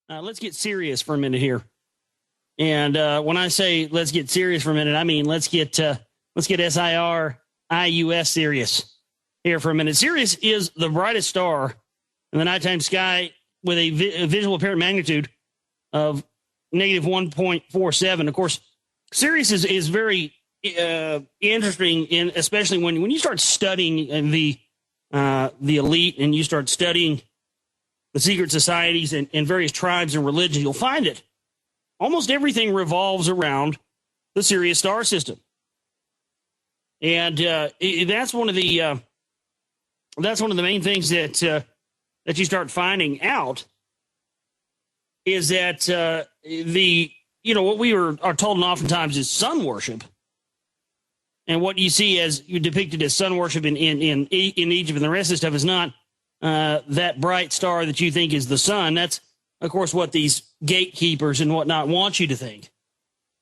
Let's get serious for a minute here. And when I say let's get serious for a minute, I mean let's get Sirius serious here for a minute. Sirius is the brightest star in the nighttime sky with a visual apparent magnitude of negative 1.47. Of course, Sirius is very interesting, especially when you start studying the elite and you start studying the secret societies and various tribes and religions. You'll find it. Almost everything revolves around the Sirius star system, and that's one of the main things that you start finding out is that what we are told oftentimes is sun worship, and what you see as you depicted as sun worship in Egypt and the rest of the stuff is not that bright star that you think is the sun. That's, of course, what these gatekeepers and whatnot want you to think.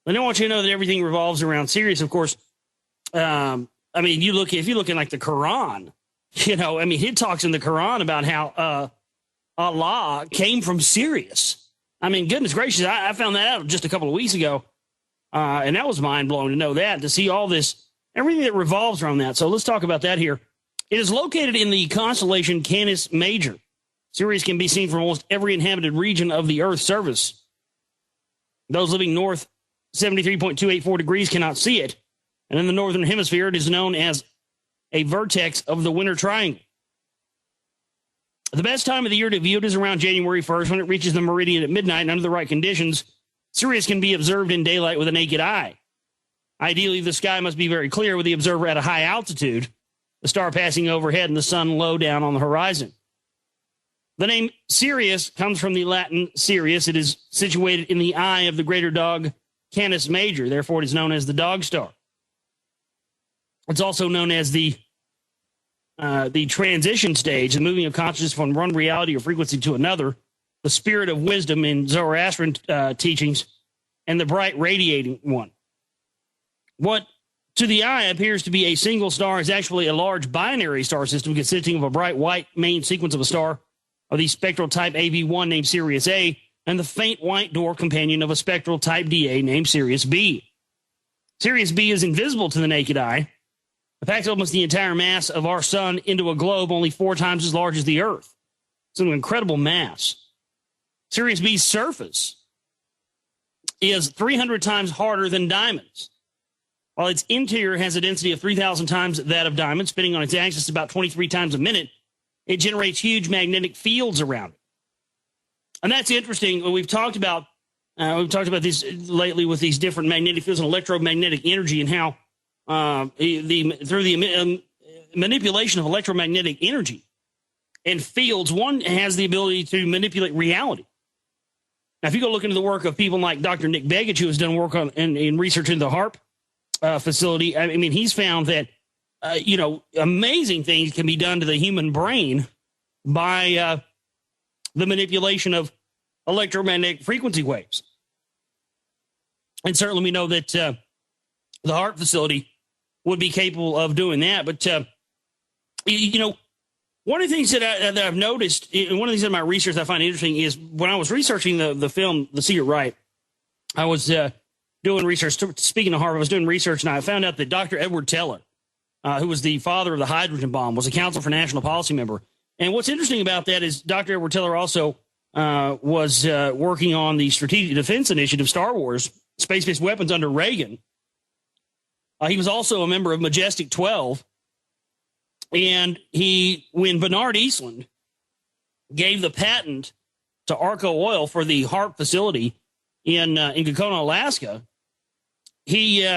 They don't want you to know that everything revolves around Sirius. Of course, if you look in like the Quran, it talks in the Quran about how Allah came from Sirius. I mean, goodness gracious, I found that out just a couple of weeks ago, and that was mind-blowing to know that, to see all this, everything that revolves around that. So let's talk about that here. It is located in the constellation Canis Major. Sirius can be seen from almost every inhabited region of the Earth's surface. Those living north 73.284 degrees cannot see it, and in the northern hemisphere, it is known as a vertex of the winter triangle. The best time of the year to view it is around January 1st, when it reaches the meridian at midnight, and under the right conditions, Sirius can be observed in daylight with a naked eye. Ideally, the sky must be very clear with the observer at a high altitude, the star passing overhead and the sun low down on the horizon. The name Sirius comes from the Latin Sirius. It is situated in the eye of the greater dog Canis Major. Therefore, it is known as the dog star. It's also known as the transition stage, the moving of consciousness from one reality or frequency to another, the spirit of wisdom in Zoroastrian teachings, and the bright radiating one. What to the eye appears to be a single star is actually a large binary star system consisting of a bright white main sequence of a star of the spectral type AB1 named Sirius A, and the faint white dwarf companion of a spectral type DA named Sirius B. Sirius B is invisible to the naked eye. It packs almost the entire mass of our sun into a globe only 4 times as large as the Earth. It's an incredible mass. Sirius B's surface is 300 times harder than diamonds, while its interior has a density of 3,000 times that of diamonds, spinning on its axis about 23 times a minute. It generates huge magnetic fields around it. And that's interesting. We've talked about this lately with these different magnetic fields and electromagnetic energy, and how through the manipulation of electromagnetic energy and fields, one has the ability to manipulate reality. Now, if you go look into the work of people like Dr. Nick Begich, who has done work on in research in the HARP facility, I mean, he's found that amazing things can be done to the human brain by the manipulation of electromagnetic frequency waves. And certainly we know that the HARP facility would be capable of doing that. But, one of the things that I've noticed, and one of the things in my research I find interesting is when I was researching the film The Secret Right, I was doing research. Speaking of HARP, I was doing research, and I found out that Dr. Edward Teller, who was the father of the hydrogen bomb, was a Council for National Policy member. And what's interesting about that is Dr. Edward Teller also was working on the Strategic Defense Initiative, Star Wars, space-based weapons under Reagan. He was also a member of Majestic 12. And when Bernard Eastland gave the patent to Arco Oil for the HARP facility in Gakona, Alaska, he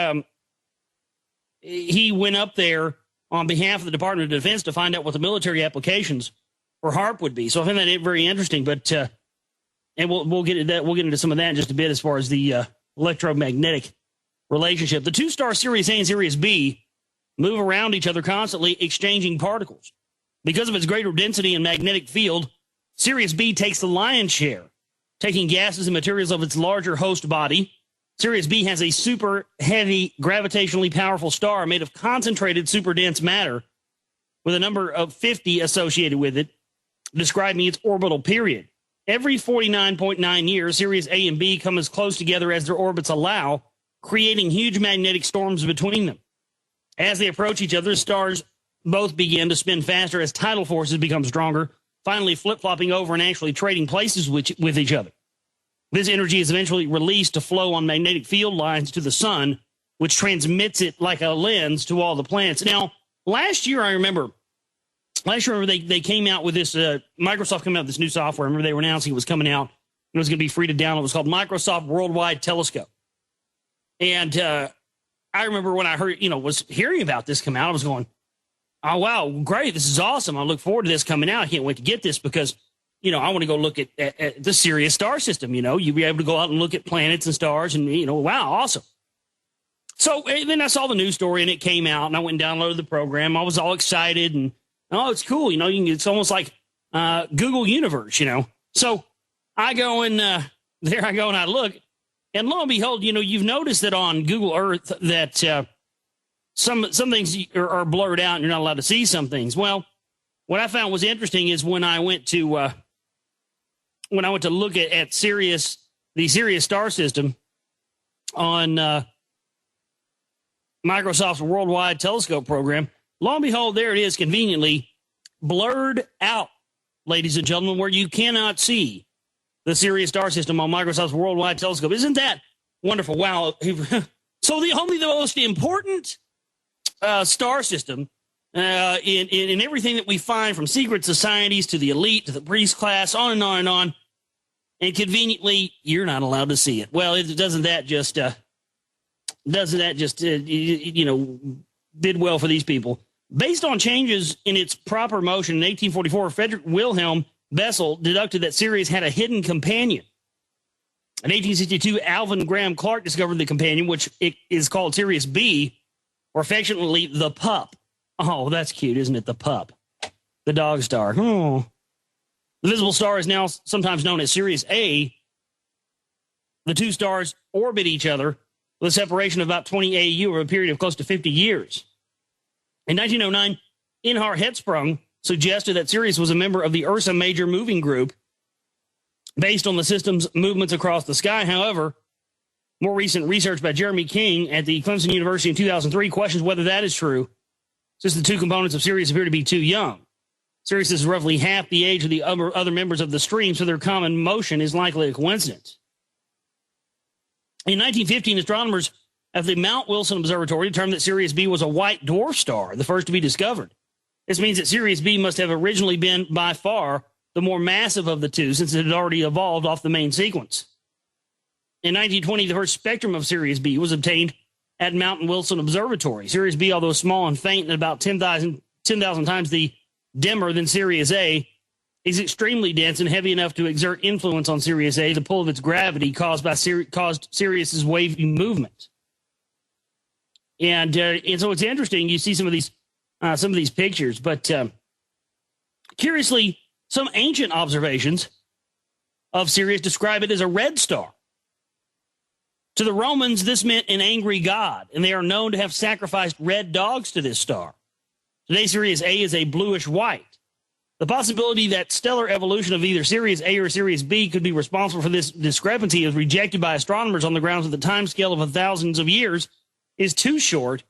went up there on behalf of the Department of Defense to find out what the military applications for HARP would be. So I find that very interesting. But and we'll get into that. We'll get into some of that in just a bit as far as the electromagnetic relationship. The 2-star Sirius A and Sirius B move around each other constantly, exchanging particles. Because of its greater density and magnetic field, Sirius B takes the lion's share, taking gases and materials of its larger host body. Sirius B has a super heavy, gravitationally powerful star made of concentrated super dense matter with a number of 50 associated with it, describing its orbital period. Every 49.9 years, Sirius A and B come as close together as their orbits allow, creating huge magnetic storms between them. As they approach each other, stars both begin to spin faster as tidal forces become stronger, finally flip-flopping over and actually trading places with each other. This energy is eventually released to flow on magnetic field lines to the sun, which transmits it like a lens to all the planets. Now, last year they came out with this, Microsoft came out with this new software. I remember they were announcing it was coming out. It was going to be free to download. It was called Microsoft Worldwide Telescope. And I remember when I heard, was hearing about this come out, I was going, oh, wow, great. This is awesome. I look forward to this coming out. I can't wait to get this because, I want to go look at the Sirius star system. You'll be able to go out and look at planets and stars and, wow, awesome. So then I saw the news story and it came out and I went and downloaded the program. I was all excited and, oh, it's cool. It's almost like Google Universe, So I go and there I go and I look. And lo and behold, you've noticed that on Google Earth that some things are blurred out and you're not allowed to see some things. Well, what I found was interesting is when I went to look at Sirius, the Sirius star system on Microsoft's Worldwide Telescope program, lo and behold, there it is, conveniently blurred out, ladies and gentlemen, where you cannot see the Sirius star system on Microsoft's Worldwide Telescope. Isn't that wonderful? Wow. So the most important star system in everything that we find, from secret societies to the elite to the priest class, on and on and on, and conveniently, you're not allowed to see it. Well, doesn't that just did well for these people? Based on changes in its proper motion in 1844, Frederick Wilhelm Bessel deducted that Sirius had a hidden companion. In 1862, Alvin Graham Clark discovered the companion, which is called Sirius B, or affectionately the pup. Oh, that's cute, isn't it? The pup. The dog star. Oh. The visible star is now sometimes known as Sirius A. The two stars orbit each other with a separation of about 20 AU over a period of close to 50 years. In 1909, Inhar Hertzsprung suggested that Sirius was a member of the Ursa Major moving group based on the system's movements across the sky. However, more recent research by Jeremy King at the Clemson University in 2003 questions whether that is true, since the two components of Sirius appear to be too young. Sirius is roughly half the age of the other members of the stream, so their common motion is likely a coincidence. In 1915, astronomers at the Mount Wilson Observatory determined that Sirius B was a white dwarf star, the first to be discovered. This means that Sirius B must have originally been by far the more massive of the two, since it had already evolved off the main sequence. In 1920, the first spectrum of Sirius B was obtained at Mount Wilson Observatory. Sirius B, although small and faint and about 10,000 times the dimmer than Sirius A, is extremely dense and heavy enough to exert influence on Sirius A. The pull of its gravity caused Sirius's wavy movement. And so it's interesting. You see some of these pictures, but curiously, some ancient observations of Sirius describe it as a red star. To the Romans, this meant an angry god, and they are known to have sacrificed red dogs to this star. Today, Sirius A is a bluish-white. The possibility that stellar evolution of either Sirius A or Sirius B could be responsible for this discrepancy is rejected by astronomers on the grounds that the time scale of thousands of years is too short,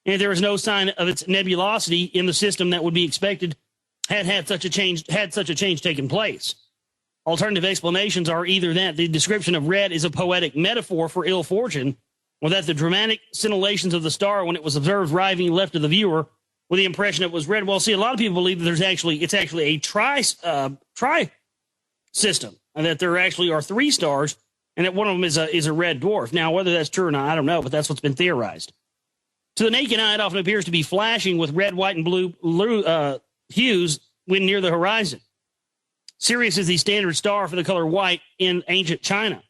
and there is no sign of its nebulosity in the system that would be expected had such a change taken place. Alternative explanations are either that the description of red is a poetic metaphor for ill fortune, or that the dramatic scintillations of the star when it was observed rising left of the viewer with the impression it was red. Well, see, a lot of people believe that it's actually a tri system, and that there actually are three stars, and that one of them is a red dwarf. Now, whether that's true or not, I don't know, but that's what's been theorized. To the naked eye, it often appears to be flashing with red, white, and blue hues when near the horizon. Sirius is the standard star for the color white in ancient China.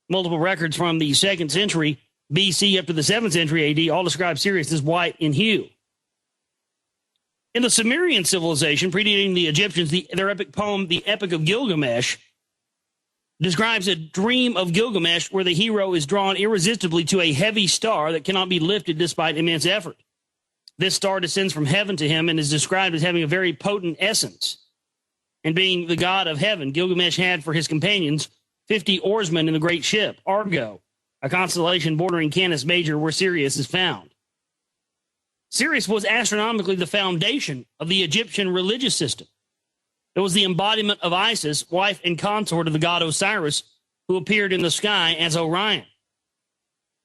Multiple records from the 2nd century BC up to the 7th century AD all describe Sirius as white in hue. In the Sumerian civilization, predating the Egyptians, their epic poem, the Epic of Gilgamesh, describes a dream of Gilgamesh where the hero is drawn irresistibly to a heavy star that cannot be lifted despite immense effort. This star descends from heaven to him and is described as having a very potent essence. and being the god of heaven, Gilgamesh had for his companions 50 oarsmen in the great ship, Argo, a constellation bordering Canis Major where Sirius is found. Sirius was astronomically the foundation of the Egyptian religious system. It was the embodiment of Isis, wife and consort of the god Osiris, who appeared in the sky as Orion.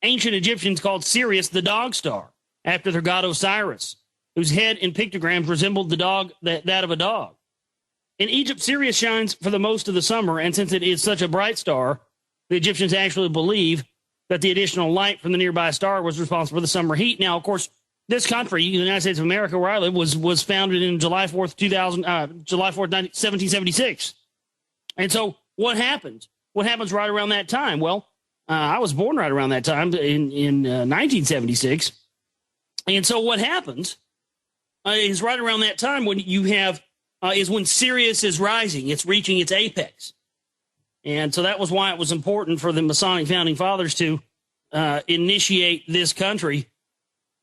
Ancient Egyptians called Sirius the dog star, after their god Osiris, whose head in pictograms resembled the dog that of a dog. In Egypt, Sirius shines for the most of the summer, and since it is such a bright star, the Egyptians actually believe that the additional light from the nearby star was responsible for the summer heat. Now, of course, this country, the United States of America, where I live, was founded in July 4th, 1776. And so what happens? What happens right around that time? Well, I was born right around that time in 1976. And so what happens is right around that time when you have, is when Sirius is rising. It's reaching its apex. And so that was why it was important for the Masonic founding fathers to initiate this country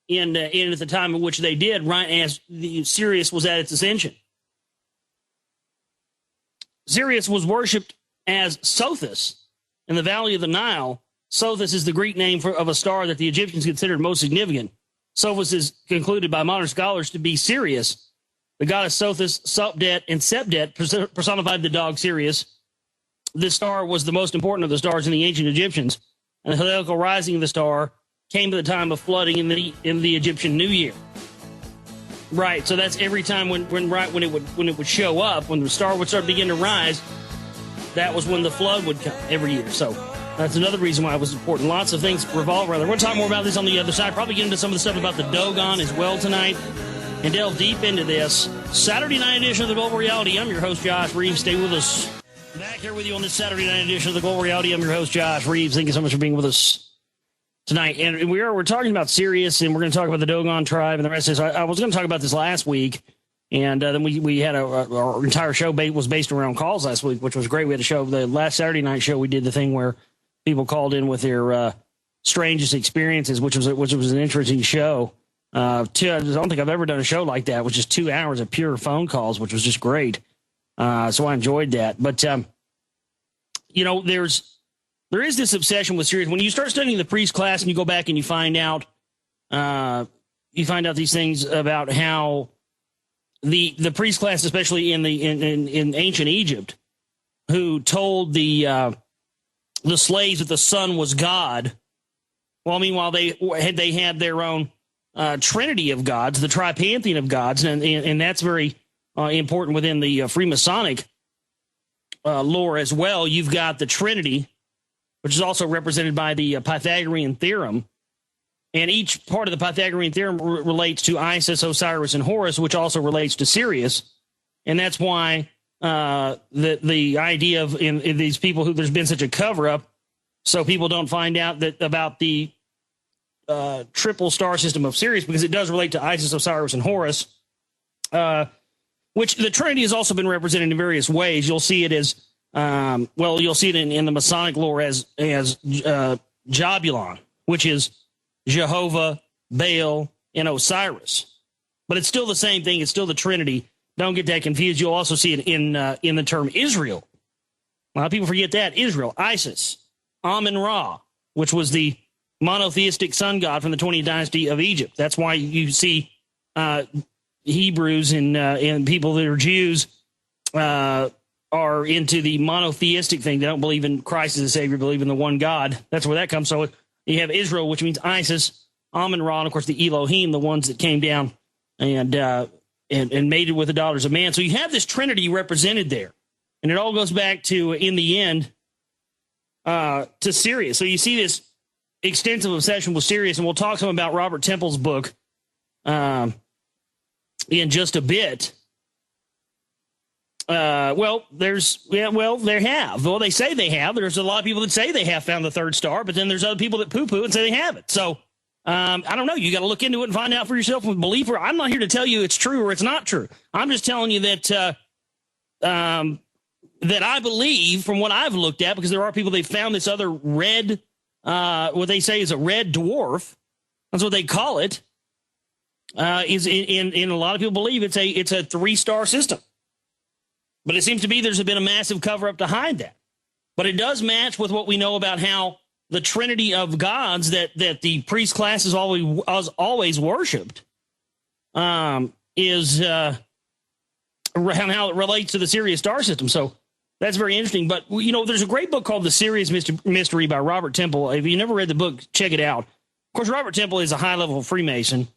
in at the time in which they did, right as the Sirius was at its ascension. Sirius was worshipped as Sothis in the Valley of the Nile. Sothis is the Greek name of a star that the Egyptians considered most significant. Sothis is concluded by modern scholars to be Sirius. The goddess Sothis, Sopdet, and Sepdet personified the dog Sirius. This star was the most important of the stars in the ancient Egyptians, and the heliacal rising of the star came to the time of flooding in the Egyptian New Year. Right, so that's every time when it would show up, when the star would start to begin to rise, that was when the flood would come every year. So that's another reason why it was important. Lots of things revolve around there. We're going to talk more about this on the other side. Probably get into some of the stuff about the Dogon as well tonight and delve deep into this. Saturday night edition of the Global Reality. I'm your host, Josh Reeves. Stay with us. Back here with you on this Saturday night edition of the Global Reality. I'm your host, Josh Reeves. Thank you so much for being with us tonight. And we're talking about Sirius, and we're going to talk about the Dogon tribe and the rest of this. I was going to talk about this last week, and then we had our entire show was based around calls last week, which was great. We had a show, the last Saturday night show, we did the thing where people called in with their strangest experiences, which was an interesting show. I don't think I've ever done a show like that, which is 2 hours of pure phone calls, which was just great. So I enjoyed that. But, there is this obsession with Sirius. When you start studying the priest class and you go back and you find out these things about how the priest class, especially in ancient Egypt, who told the slaves that the sun was God. Well, meanwhile they had their own trinity of gods, the tripantheon of gods, and that's very important within the Freemasonic lore as well. You've got the Trinity, which is also represented by the Pythagorean theorem. And each part of the Pythagorean theorem relates to Isis, Osiris, and Horus, which also relates to Sirius. And that's why the idea of in these people who there's been such a cover-up, so people don't find out about the triple star system of Sirius, because it does relate to Isis, Osiris, and Horus, which the Trinity has also been represented in various ways. You'll see it as you'll see it in the Masonic lore as Jabulon, which is Jehovah, Baal, and Osiris. But it's still the same thing. It's still the Trinity. Don't get that confused. You'll also see it in the term Israel. A lot of people forget that. Israel, Isis, Amun-Ra, which was the monotheistic sun god from the 20th dynasty of Egypt. That's why you see Hebrews and people that are Jews are into the monotheistic thing. They don't believe in Christ as a Savior, believe in the one God. That's where that comes. So you have Israel, which means Isis, Amun-Ra, and of course the Elohim, the ones that came down and mated with the daughters of man. So you have this Trinity represented there, and it all goes back to, in the end, to Sirius. So you see this extensive obsession with Sirius, and we'll talk some about Robert Temple's book in just a bit. They have. Well, they say they have. There's a lot of people that say they have found the third star, but then there's other people that poo-poo and say they haven't. So I don't know. You got to look into it and find out for yourself with belief. I'm not here to tell you it's true or it's not true. I'm just telling you that that I believe from what I've looked at, because there are people, they found this other red, what they say is a red dwarf. That's what they call it. Is in a lot of people believe it's a 3-star system. But it seems to be there's been a massive cover-up to hide that. But it does match with what we know about how the trinity of gods that the priest class has always worshipped is how it relates to the Sirius star system. So that's very interesting. But, there's a great book called The Sirius Mystery by Robert Temple. If you never read the book, check it out. Of course, Robert Temple is a high-level Freemason.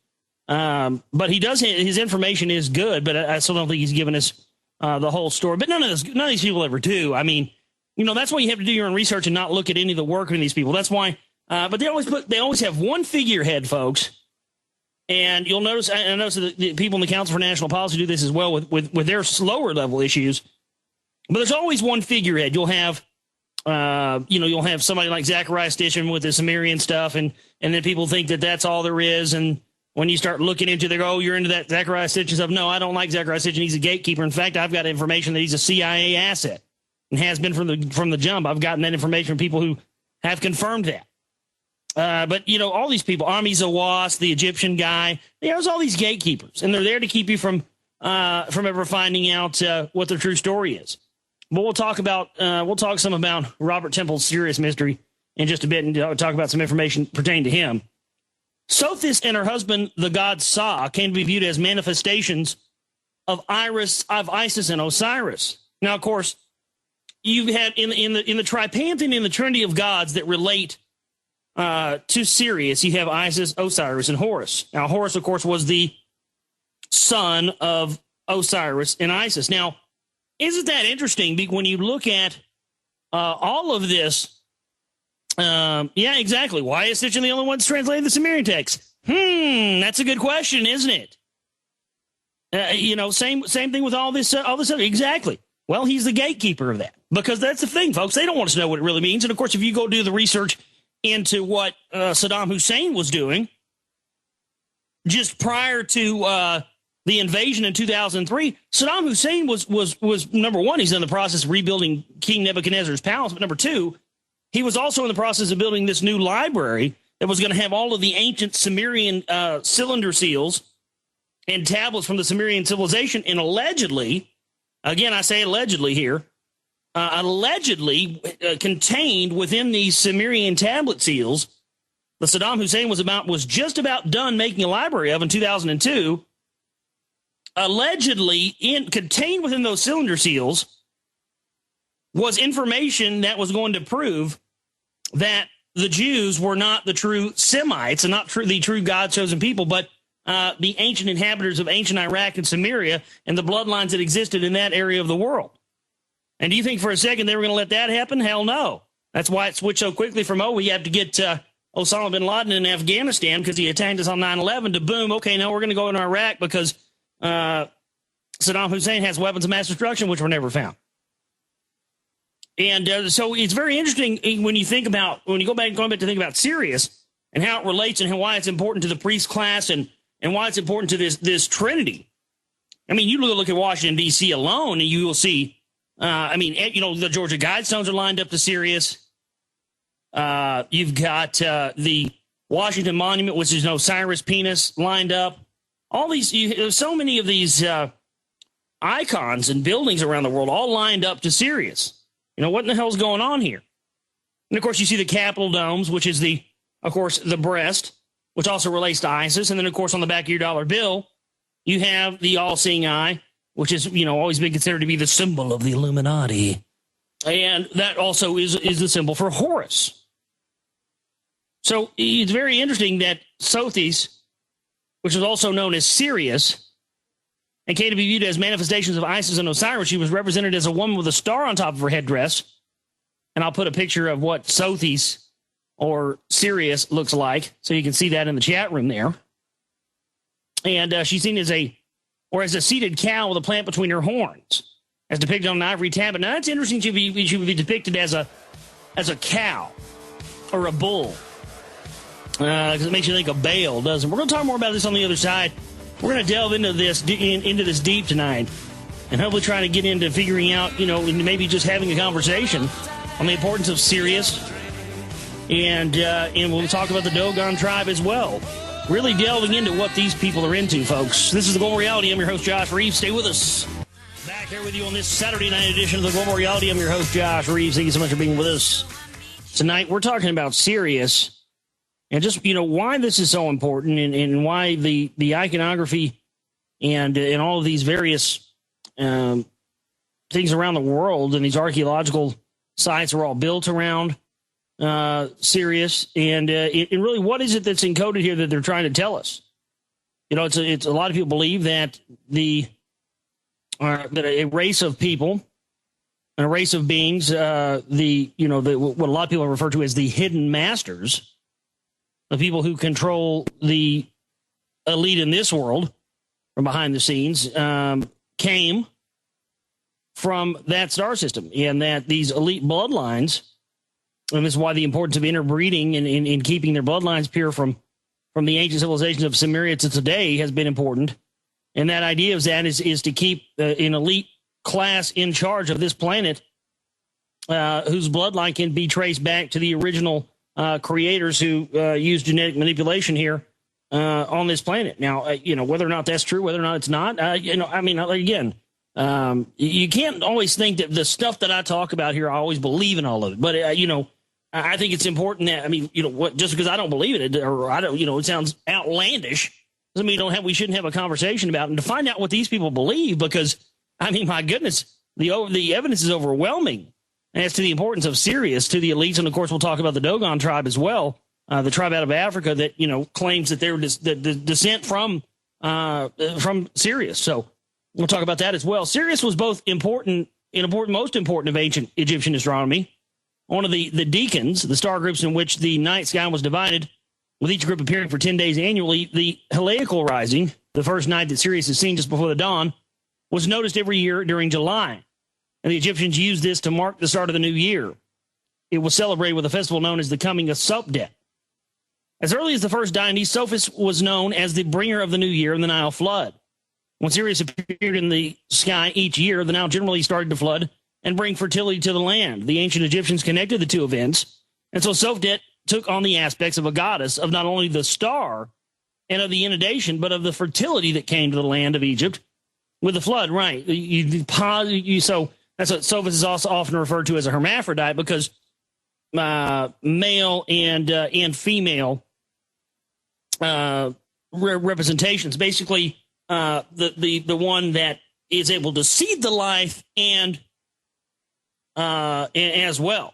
But his information is good, but I still don't think he's given us the whole story. But none of these people ever do. I mean, that's why you have to do your own research and not look at any of the work of these people. That's why. But they always have one figurehead, folks. And you'll notice, I notice that the people in the Council for National Policy do this as well with their slower level issues. But there's always one figurehead. You'll have, you'll have somebody like Zechariah Stitchem with the Sumerian stuff, and then people think that that's all there is. And when you start looking into, they go, "Oh, you're into that Zechariah Stitchem stuff." No, I don't like Zechariah Stitchem. He's a gatekeeper. In fact, I've got information that he's a CIA asset and has been from the jump. I've gotten that information from people who have confirmed that. But, all these people, Ami Zawas, the Egyptian guy, there's all these gatekeepers, and they're there to keep you from ever finding out what the true story is. But we'll talk some about Robert Temple's Sirius mystery in just a bit, and talk about some information pertaining to him. Sothis and her husband, the god Sa, came to be viewed as manifestations of Isis and Osiris. Now, of course, you've had in the tripantheon, in the trinity of gods that relate to Sirius, you have Isis, Osiris, and Horus. Now, Horus, of course, was the son of Osiris and Isis. Now, isn't that interesting? When you look at all of this, yeah, exactly. Why is Stitchem the only one that's translated the Sumerian text? That's a good question, isn't it? Same thing with all this other. Exactly. Well, he's the gatekeeper of that, because that's the thing, folks. They don't want us to know what it really means. And of course, if you go do the research into what Saddam Hussein was doing just prior to the invasion in 2003, Saddam Hussein was number one, he's in the process of rebuilding King Nebuchadnezzar's palace, but number two, he was also in the process of building this new library that was going to have all of the ancient Sumerian cylinder seals and tablets from the Sumerian civilization, and allegedly, again, I say allegedly here, allegedly contained within these Sumerian tablet seals that Saddam Hussein was just about done making a library of in 2002. Allegedly, contained within those cylinder seals was information that was going to prove that the Jews were not the true Semites and not the true God-chosen people, but the ancient inhabitants of ancient Iraq and Samaria and the bloodlines that existed in that area of the world. And do you think for a second they were going to let that happen? Hell no. That's why it switched so quickly from, we have to get Osama bin Laden in Afghanistan because he attacked us on 9/11 to boom, okay, now we're going to go into Iraq because Saddam Hussein has weapons of mass destruction, which were never found. And so it's very interesting when you go back to think about Sirius and how it relates and why it's important to the priest class and why it's important to this trinity. I mean, you look at Washington, D.C. alone, and you will see, the Georgia Guidestones are lined up to Sirius. You've got the Washington Monument, which is an Osiris penis, lined up. All these, there's so many of these icons and buildings around the world all lined up to Sirius. What in the hell's going on here? And, of course, you see the Capitol domes, which is the breast, which also relates to Isis. And then, of course, on the back of your dollar bill, you have the all-seeing eye, which is, always been considered to be the symbol of the Illuminati. And that also is the symbol for Horus. So it's very interesting that Sothis, which is also known as Sirius, and came to be viewed as manifestations of Isis and Osiris. She was represented as a woman with a star on top of her headdress. And I'll put a picture of what Sothis or Sirius looks like, so you can see that in the chat room there. And she's seen as a seated cow with a plant between her horns, as depicted on an ivory tablet. Now, that's interesting. She would be depicted as a cow or a bull, because it makes you think of Baal, doesn't it? We're going to talk more about this on the other side. We're going to delve into this deep tonight, and hopefully try to get into figuring out, maybe just having a conversation on the importance of Sirius, and we'll talk about the Dogon tribe as well. Really delving into what these people are into, folks. This is The Golden Reality. I'm your host, Josh Reeves. Stay with us. Back Here with you on this Saturday night edition of the Global Reality. I'm your host, Josh Reeves. Thank you so much for being with us. Tonight, we're talking about Sirius and just, why this is so important and why the iconography and all of these various things around the world and these archaeological sites are all built around Sirius. And really, what is it that's encoded here that they're trying to tell us? It's a lot of people believe that that a race of people and a race of beings, what a lot of people refer to as the hidden masters, the people who control the elite in this world from behind the scenes, came from that star system, and that these elite bloodlines, and this is why the importance of interbreeding and in keeping their bloodlines pure from the ancient civilizations of Sumeria to today has been important. And that idea of that is to keep an elite class in charge of this planet, whose bloodline can be traced back to the original creators who used genetic manipulation here on this planet. Now, whether or not that's true, whether or not it's not, again, you can't always think that the stuff that I talk about here, I always believe in all of it. But, I think it's important that, just because I don't believe it, or I don't, it sounds outlandish, doesn't mean we shouldn't have a conversation about it and to find out what these people believe, because, my goodness, the evidence is overwhelming as to the importance of Sirius to the elites. And, of course, we'll talk about the Dogon tribe as well, the tribe out of Africa that, claims that they're the descent from Sirius. So we'll talk about that as well. Sirius was both most important of ancient Egyptian astronomy. One of the decans, the star groups in which the night sky was divided, with each group appearing for 10 days annually, the heliacal rising, the first night that Sirius is seen just before the dawn, was noticed every year during July. And the Egyptians used this to mark the start of the new year. It was celebrated with a festival known as the coming of Sopdet. As early as the first dynasty, Sophis was known as the bringer of the new year in the Nile flood. When Sirius appeared in the sky each year, the Nile generally started to flood and bring fertility to the land. The ancient Egyptians connected the two events, and so Sopdet took on the aspects of a goddess of not only the star and of the inundation, but of the fertility that came to the land of Egypt with the flood. Right. So that's what Sophis is also often referred to as a hermaphrodite, because male and female representations, basically the one that is able to seed the life and as well.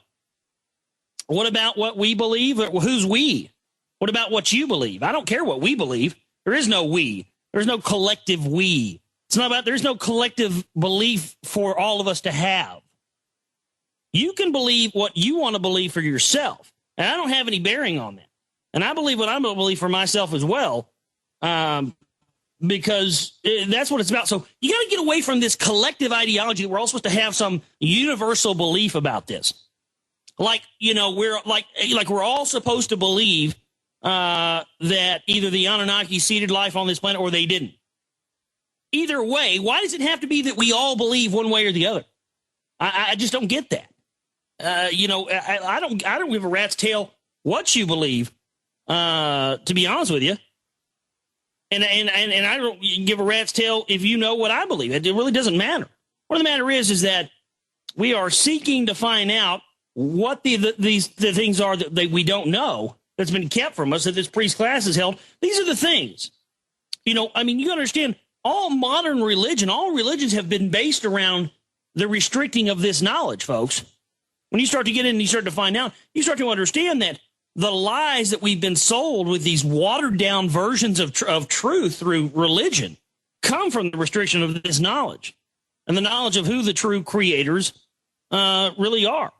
What about what we believe? Who's we? What about what you believe? I don't care what we believe. There is no we. There's no collective we. It's not about, there's no collective belief for all of us to have. You can believe what you want to believe for yourself. And I don't have any bearing on that. And I believe what I'm going to believe for myself as well, because that's what it's about. So you got to get away from this collective ideology that we're all supposed to have some universal belief about this. Like, we're all supposed to believe that either the Anunnaki seeded life on this planet or they didn't. Either way, why does it have to be that we all believe one way or the other? I just don't get that. I don't give a rat's tail what you believe, to be honest with you. And I don't give a rat's tail if you know what I believe. It really doesn't matter. What the matter is that we are seeking to find out what the things are that we don't know, that's been kept from us, that this priest class has held. These are the things. You got to understand, all modern religion, all religions have been based around the restricting of this knowledge, folks. When you start to get in and you start to find out, you start to understand that the lies that we've been sold with these watered-down versions of truth through religion come from the restriction of this knowledge and the knowledge of who the true creators really are.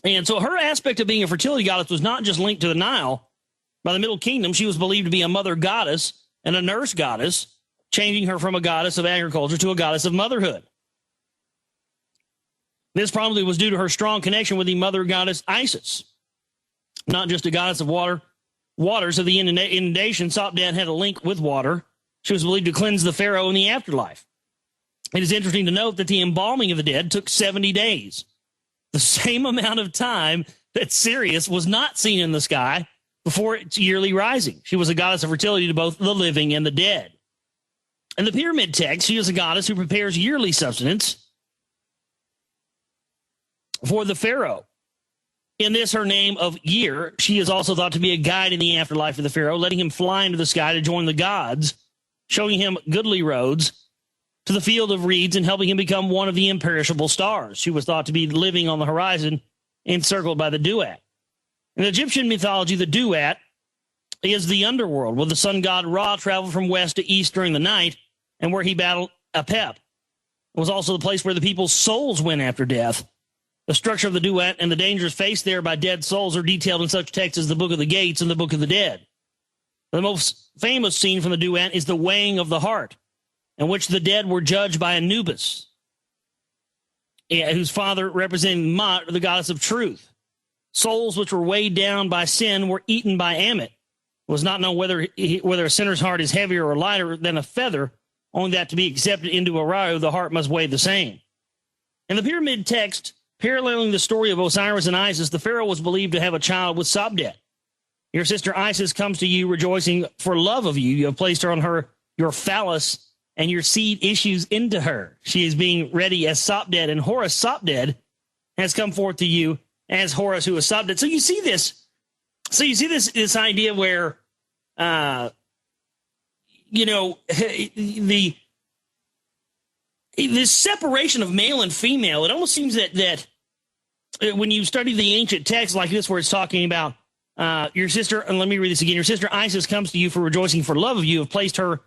And so her aspect of being a fertility goddess was not just linked to the Nile. By the Middle Kingdom, she was believed to be a mother goddess and a nurse goddess, changing her from a goddess of agriculture to a goddess of motherhood. This probably was due to her strong connection with the mother goddess Isis. Not just a goddess of waters of the inundation, Sopdet had a link with water. She was believed to cleanse the Pharaoh in the afterlife. It is interesting to note that the embalming of the dead took 70 days. The same amount of time that Sirius was not seen in the sky before its yearly rising. She was a goddess of fertility to both the living and the dead. In the pyramid text, she is a goddess who prepares yearly subsistence for the Pharaoh. In this, her name of Year, she is also thought to be a guide in the afterlife of the Pharaoh, letting him fly into the sky to join the gods, showing him goodly roads to the field of reeds and helping him become one of the imperishable stars. She was thought to be living on the horizon, encircled by the Duat. In Egyptian mythology, the Duat is the underworld, where the sun god Ra traveled from west to east during the night, and where he battled Apep. It was also the place where the people's souls went after death. The structure of the Duat and the dangers faced there by dead souls are detailed in such texts as the Book of the Gates and the Book of the Dead. The most famous scene from the Duat is the weighing of the heart, in which the dead were judged by Anubis, whose father represented Ma'at, the goddess of truth. Souls which were weighed down by sin were eaten by Ammit. It was not known whether a sinner's heart is heavier or lighter than a feather, only that to be accepted into Arayu, the heart must weigh the same. In the pyramid text, paralleling the story of Osiris and Isis, the Pharaoh was believed to have a child with Sobdet. Your sister Isis comes to you rejoicing for love of you. You have placed her on her your phallus, and your seed issues into her. She is being ready as Sobdet, and Horus Sobdet has come forth to you as Horus, who is Sobdet. So you see this. So you see this idea where, this separation of male and female. It almost seems that when you study the ancient texts like this, where it's talking about your sister, and let me read this again. Your sister Isis comes to you for rejoicing for love of you. Have placed her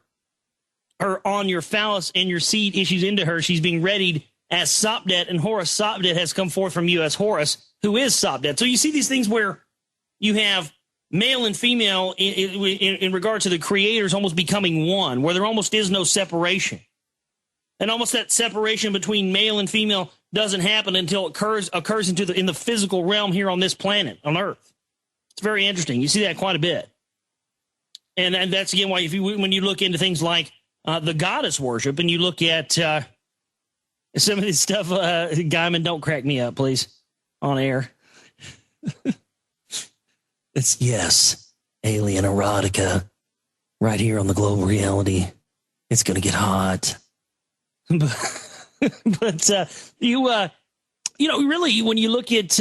on your phallus, and your seed issues into her. She's being readied as Sobdet, and Horus Sobdet has come forth from you as Horus, who is Sobdet. So you see these things where you have male and female in regard to the creators almost becoming one, where there almost is no separation. And almost that separation between male and female doesn't happen until it occurs in the physical realm here on this planet, on Earth. It's very interesting. You see that quite a bit. And that's, again, why when you look into things like the goddess worship, and you look at some of this stuff, Guyman, don't crack me up, please, on air. It's, yes, alien erotica right here on the global reality. It's going to get hot. But really, when you look at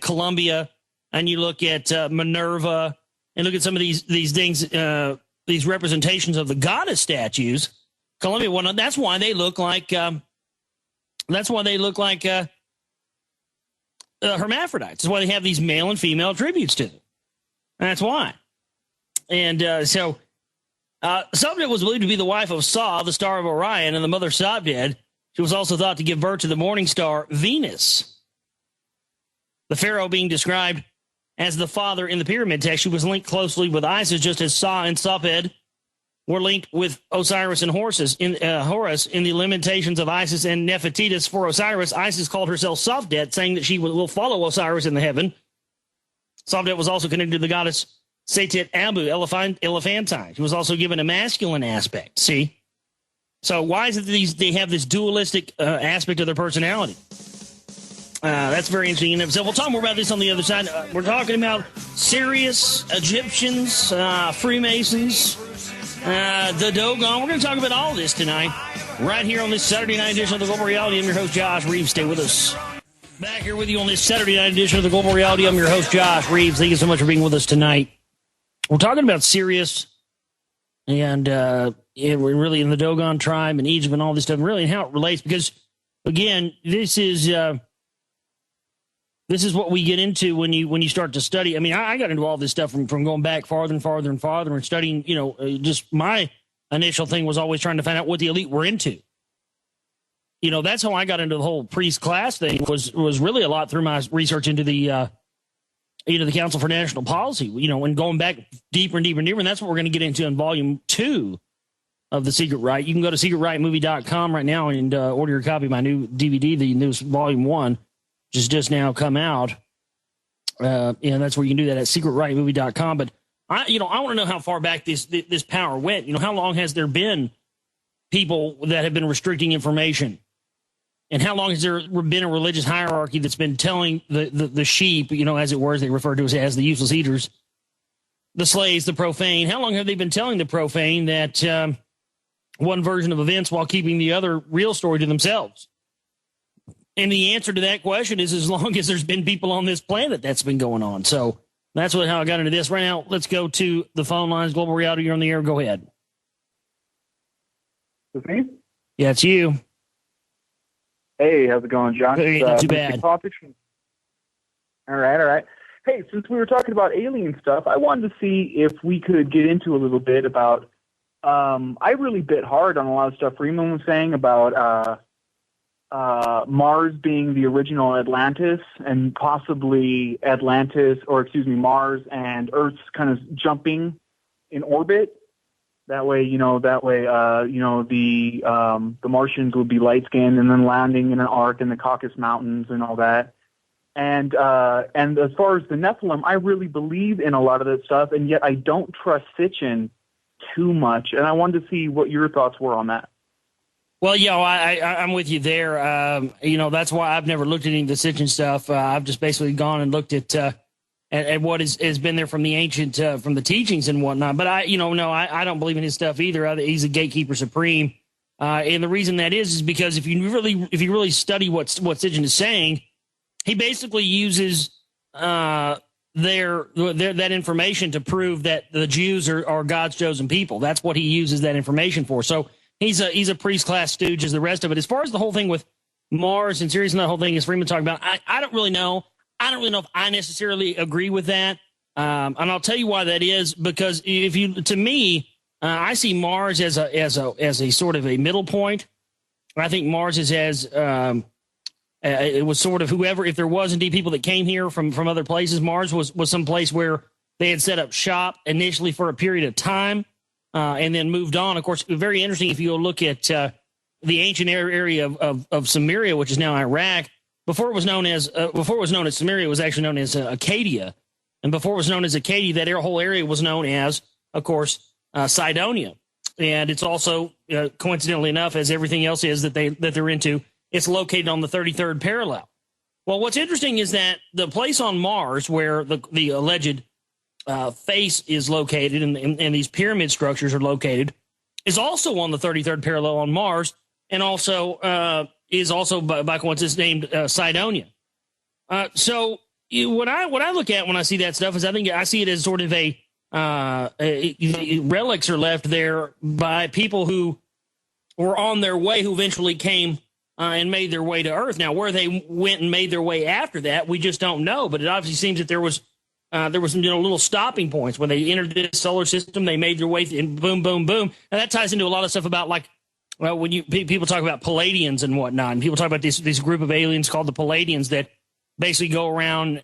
Columbia, and you look at Minerva, and look at some of these things, these representations of the goddess statues, Columbia, well, that's why they look like hermaphrodites. That's why they have these male and female attributes to them. That's why. And so Sobdet was believed to be the wife of Sa, the star of Orion, and the mother Sobdet. She was also thought to give birth to the morning star Venus. The Pharaoh being described as the father in the pyramid text, she was linked closely with Isis, just as Sa and Sobdet were linked with Osiris and Horus in the lamentations of Isis and Nefertiti's for Osiris. Isis called herself Sobdet, saying that she will follow Osiris in the heaven. Sobdet was also connected to the goddess Setet Abu, Elephantine. She was also given a masculine aspect. See? So why is it that they have this dualistic aspect of their personality? That's very interesting in itself. We'll talk more about this on the other side. We're talking about Sirius, Egyptians, Freemasons, the Dogon. We're going to talk about all this tonight, right here on this Saturday night edition of the Global Reality. I'm your host, Josh Reeves. Stay with us. Back here with you on this Saturday night edition of the Global Reality. I'm your host, Josh Reeves. Thank you so much for being with us tonight. We're talking about Sirius and we're really in the Dogon tribe and Egypt and all this stuff, and really how it relates, because, again, this is what we get into when you start to study. I mean, I got into all this stuff from going back farther and farther and farther and studying, just my initial thing was always trying to find out what the elite were into. That's how I got into the whole priest class thing, was really a lot through my research into the Council for National Policy, and going back deeper and deeper and deeper. And that's what we're going to get into in volume 2 of The Secret Right. You can go to secretrightmovie.com right now and order your copy of my new DVD, the newest volume 1, which has just now come out. And that's where you can do that at secretrightmovie.com. But I want to know how far back this power went. How long has there been people that have been restricting information? And how long has there been a religious hierarchy that's been telling the sheep, as it were, as they refer to us as the useless eaters, the slaves, the profane. How long have they been telling the profane that one version of events while keeping the other real story to themselves? And the answer to that question is as long as there's been people on this planet that's been going on. So that's how I got into this. Right now, let's go to the phone lines. Global Reality, you're on the air. Go ahead. With me? Yeah, it's you. Hey, how's it going, Josh? Hey, not too bad. All right. Hey, since we were talking about alien stuff, I wanted to see if we could get into a little bit about, I really bit hard on a lot of stuff Freeman was saying about Mars being the original Atlantis, and possibly Mars and Earth's kind of jumping in orbit. That way, the Martians would be light skinned and then landing in an arc in the Caucasus Mountains and all that. And as far as the Nephilim, I really believe in a lot of that stuff, and yet I don't trust Sitchin too much. And I wanted to see what your thoughts were on that. Well, I'm with you there. That's why I've never looked at any of the Sitchin stuff. I've just basically gone and looked at what has been there from the ancient, from the teachings and whatnot. But I don't believe in his stuff either. He's a gatekeeper supreme. And the reason that is because if you really study what Sitchin is saying, he basically uses that information to prove that the Jews are God's chosen people. That's what he uses that information for. So he's a priest class stooge as the rest of it. As far as the whole thing with Mars and Sirius and that whole thing is Freeman talking about, I don't really know. I don't really know if I necessarily agree with that. And I'll tell you why that is, because to me, I see Mars as a sort of a middle point. I think Mars is it was sort of whoever, if there was indeed people that came here from other places, Mars was some place where they had set up shop initially for a period of time, and then moved on. Of course, very interesting if you look at the ancient area of Samaria, which is now Iraq. Before it was known as Samaria, it was actually known as Acadia, and before it was known as Acadia, that whole area was known as, of course, Cydonia. And it's also coincidentally enough, as everything else is that they're into, it's located on the 33rd parallel. Well, what's interesting is that the place on Mars where the alleged face is located and these pyramid structures are located is also on the 33rd parallel on Mars, and also is also by coincidence named Cydonia. So what I look at when I see that stuff is I see it as sort of relics are left there by people who were on their way, who eventually came and made their way to Earth. Now, where they went and made their way after that, we just don't know. But it obviously seems that there was little stopping points when they entered this solar system. They made their way and boom, boom, boom. And that ties into a lot of stuff about when people talk about Palladians and whatnot, and people talk about this group of aliens called the Palladians that basically go around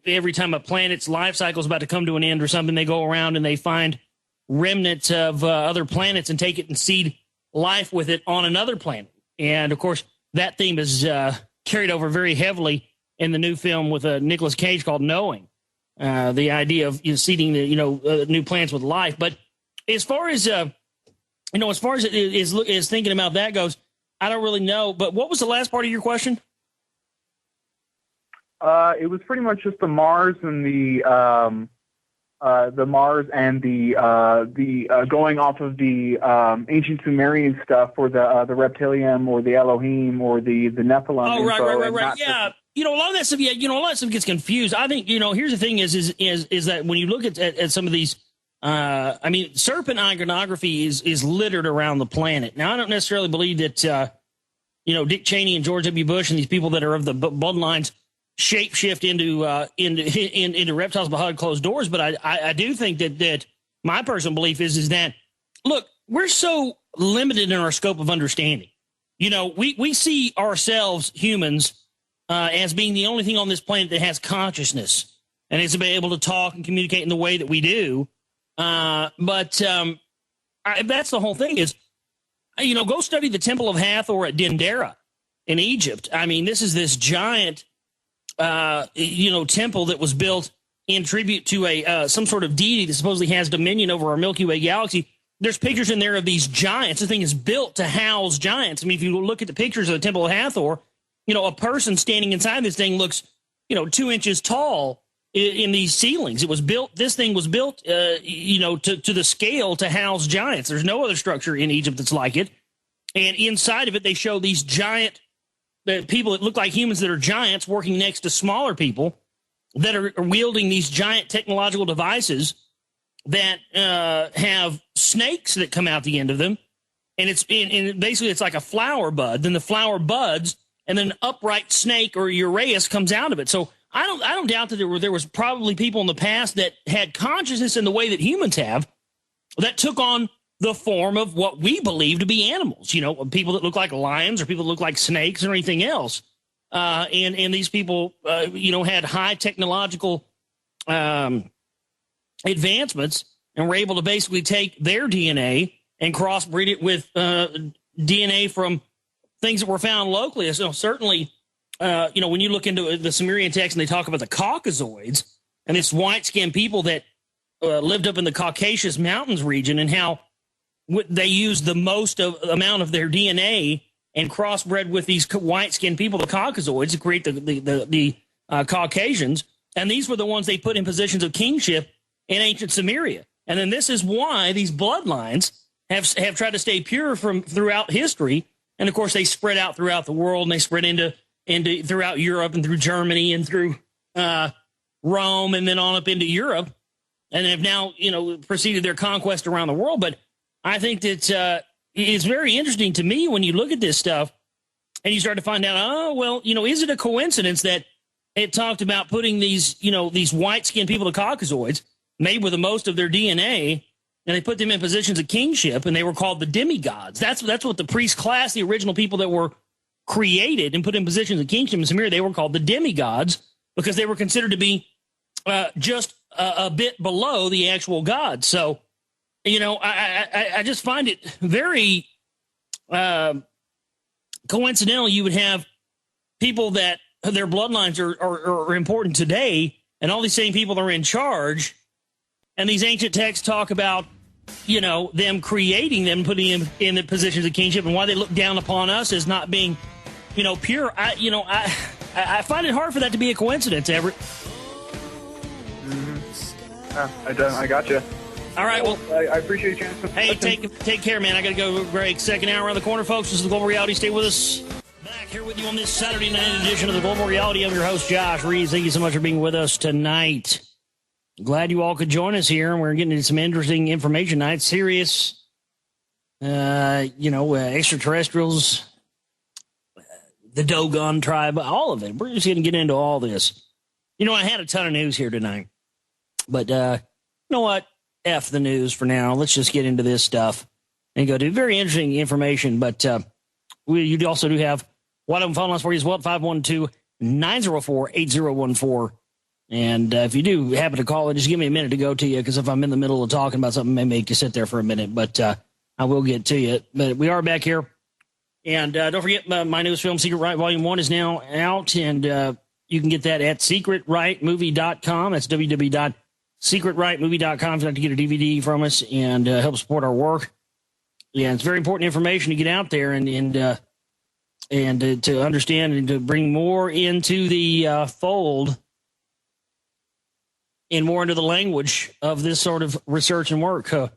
every time a planet's life cycle is about to come to an end or something. They go around and they find remnants of other planets and take it and seed life with it on another planet. And, of course, that theme is carried over very heavily in the new film with Nicolas Cage called Knowing, the idea of seeding new planets with life. But as far as is thinking about that goes, I don't really know. But what was the last part of your question? It was pretty much just the Mars and the going off of the ancient Sumerian stuff for the reptilium or the Elohim or the Nephilim. Oh, right. Yeah. A lot of that stuff. Yeah, a lot of stuff gets confused. I think here's the thing: is that when you look at some of these, serpent iconography is littered around the planet. Now, I don't necessarily believe that Dick Cheney and George W. Bush and these people that are of the bloodlines shapeshift into reptiles behind closed doors. But I do think that my personal belief is that, look, we're so limited in our scope of understanding. We see ourselves, humans, as being the only thing on this planet that has consciousness and is able to talk and communicate in the way that we do. But that's the whole thing is, go study the Temple of Hathor at Dendera in Egypt. I mean, this is this giant temple that was built in tribute to some sort of deity that supposedly has dominion over our Milky Way galaxy. There's pictures in there of these giants. The thing is built to house giants. I mean, if you look at the pictures of the Temple of Hathor, a person standing inside this thing looks, 2 inches tall in these ceilings. It was built. This thing was built, to the scale to house giants. There's no other structure in Egypt that's like it. And inside of it, they show these giant people that look like humans that are giants working next to smaller people that are wielding these giant technological devices that have snakes that come out the end of them. And basically it's like a flower bud. Then the flower buds, and then an upright snake or uraeus comes out of it. So I don't doubt that there was probably people in the past that had consciousness in the way that humans have, that took on the form of what we believe to be animals, people that look like lions or people that look like snakes or anything else. And these people, had high technological advancements and were able to basically take their DNA and crossbreed it with DNA from things that were found locally. So certainly, when you look into the Sumerian text and they talk about the Caucasoids and this white-skinned people that lived up in the Caucasus Mountains region, and how they used the most amount of their DNA and crossbred with these white-skinned people, the Caucasoids, to create the Caucasians. And these were the ones they put in positions of kingship in ancient Sumeria. And then this is why these bloodlines have tried to stay pure from throughout history. And of course, they spread out throughout the world, and they spread into throughout Europe and through Germany and through Rome, and then on up into Europe, and have now proceeded their conquest around the world. But I think that it's very interesting to me when you look at this stuff and you start to find out, is it a coincidence that it talked about putting these white-skinned people, the Caucasoids, made with the most of their DNA, and they put them in positions of kingship, and they were called the demigods. That's what the priest class, the original people that were created and put in positions of kingship in Sumeria, they were called the demigods, because they were considered to be just a bit below the actual gods. So, I just find it very coincidental you would have people that their bloodlines are important today, and all these same people are in charge. And these ancient texts talk about, them creating them, putting them in the positions of kingship, and why they look down upon us as not being, pure. I find it hard for that to be a coincidence, Everett. Mm-hmm. I got you. All right, well, I appreciate you. Hey, take care, man. I got to go break. Second hour around the corner, folks. This is the Global Reality. Stay with us. Back here with you on this Saturday night edition of the Global Reality. I'm your host, Josh Reeves. Thank you so much for being with us tonight. Glad you all could join us here, and we're getting into some interesting information tonight. Sirius, extraterrestrials, the Dogon tribe, all of it. We're just going to get into all this. I had a ton of news here tonight, but you know what? F the news for now. Let's just get into this stuff and go to very interesting information. But you also do have one of them following us for you as well, 512-904-8014. And if you do happen to call it, just give me a minute to go to you, because if I'm in the middle of talking about something, it may make you sit there for a minute. But I will get to you. But we are back here. And don't forget, my newest film, Secret Right Volume 1, is now out. And you can get that at secretrightmovie.com. That's www.secretrightmovie.com if you'd like to get a DVD from us and help support our work. Yeah, it's very important information to get out there and to understand and to bring more into the fold and more into the language of this sort of research and work. So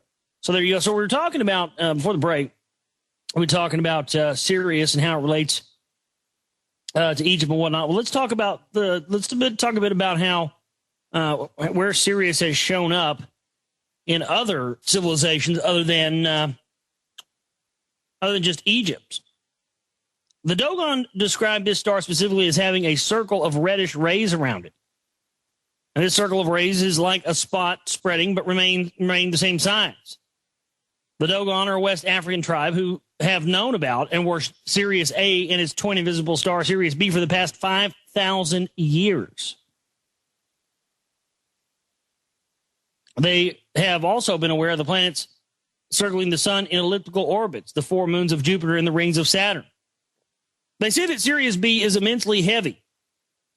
there you go. So we were talking about, before the break, we were talking about Sirius and how it relates to Egypt and whatnot. Well, let's talk about a bit about how where Sirius has shown up in other civilizations other than just Egypt. The Dogon described this star specifically as having a circle of reddish rays around it. And this circle of rays is like a spot spreading, but remain the same size. The Dogon are a West African tribe who have known about and worship Sirius A and its twin invisible star Sirius B for the past 5,000 years. They have also been aware of the planets circling the sun in elliptical orbits, the four moons of Jupiter and the rings of Saturn. They say that Sirius B is immensely heavy,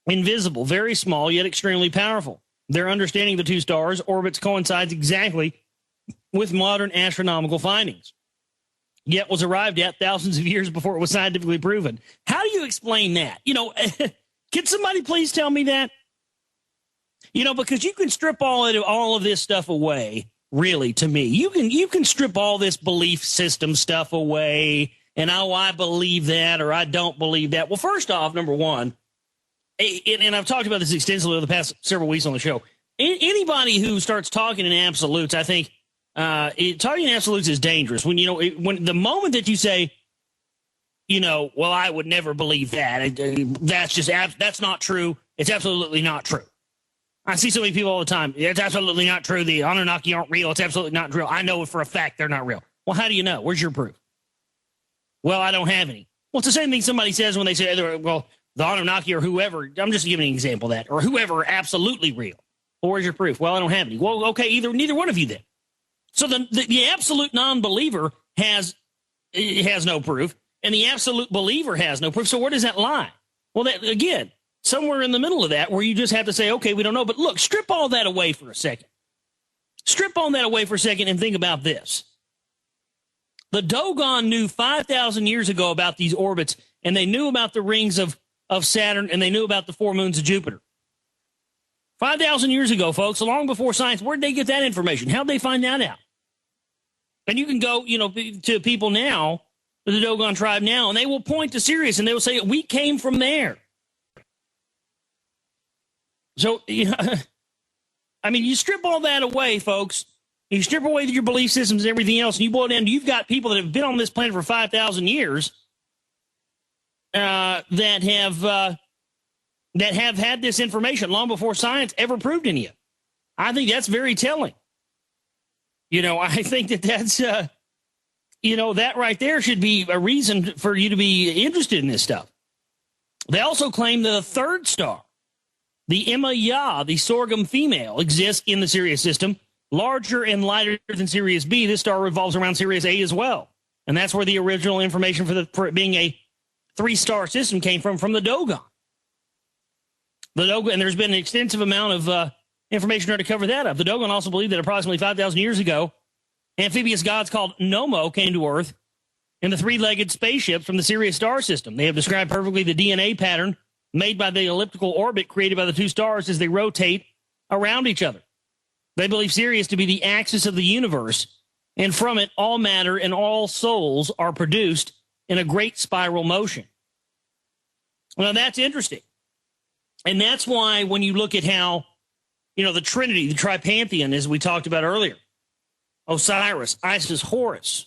invisible, very small, yet extremely powerful. Their understanding of the two stars' orbits coincides exactly with modern astronomical findings, yet was arrived at thousands of years before it was scientifically proven. How do you explain that? Can somebody please tell me that? Because you can strip all of this stuff away. Really, to me, you can strip all this belief system stuff away, and I believe that or I don't believe that. Well, first off, number one, and I've talked about this extensively over the past several weeks on the show. Anybody who starts talking in absolutes, I think talking in absolutes is dangerous. When when the moment that you say, well, I would never believe that. That's not true. It's absolutely not true. I see so many people all the time. It's absolutely not true. The Anunnaki aren't real. It's absolutely not real. I know for a fact they're not real. Well, how do you know? Where's your proof? Well, I don't have any. Well, it's the same thing somebody says when they say, well, the Anunnaki or whoever, I'm just giving an example of that, or whoever are absolutely real. Well, where's your proof? Well, I don't have any. Well, okay, neither one of you then. So the absolute non-believer has no proof, and the absolute believer has no proof. So where does that lie? Well, that again, somewhere in the middle of that where you just have to say, okay, we don't know. But look, strip all that away for a second. Strip all that away for a second and think about this. The Dogon knew 5,000 years ago about these orbits, and they knew about the rings of Saturn, and they knew about the 4 moons of Jupiter. 5,000 years ago, folks, long before science. Where'd they get that information? How'd they find that out? And you can go, to people now, to the Dogon tribe now, and they will point to Sirius, and they will say, we came from there. So, I mean, you strip all that away, folks. You strip away your belief systems and everything else, and you boil it down. You've got people that have been on this planet for 5,000 years that have had this information long before science ever proved any of it. I think that's very telling. I think that's, that right there should be a reason for you to be interested in this stuff. They also claim that a third star, the Emma Ya, the sorghum female, exists in the Sirius system, larger and lighter than Sirius B. This star revolves around Sirius A as well. And that's where the original information for it being a 3-star system came from the Dogon. And there's been an extensive amount of information there to cover that up. The Dogon also believe that approximately 5,000 years ago, amphibious gods called Nomo came to Earth in the 3-legged spaceships from the Sirius star system. They have described perfectly the DNA pattern made by the elliptical orbit created by the 2 stars as they rotate around each other. They believe Sirius to be the axis of the universe, and from it, all matter and all souls are produced in a great spiral motion. Well, that's interesting. And that's why when you look at how, the Trinity, the Tripantheon, as we talked about earlier, Osiris, Isis, Horus,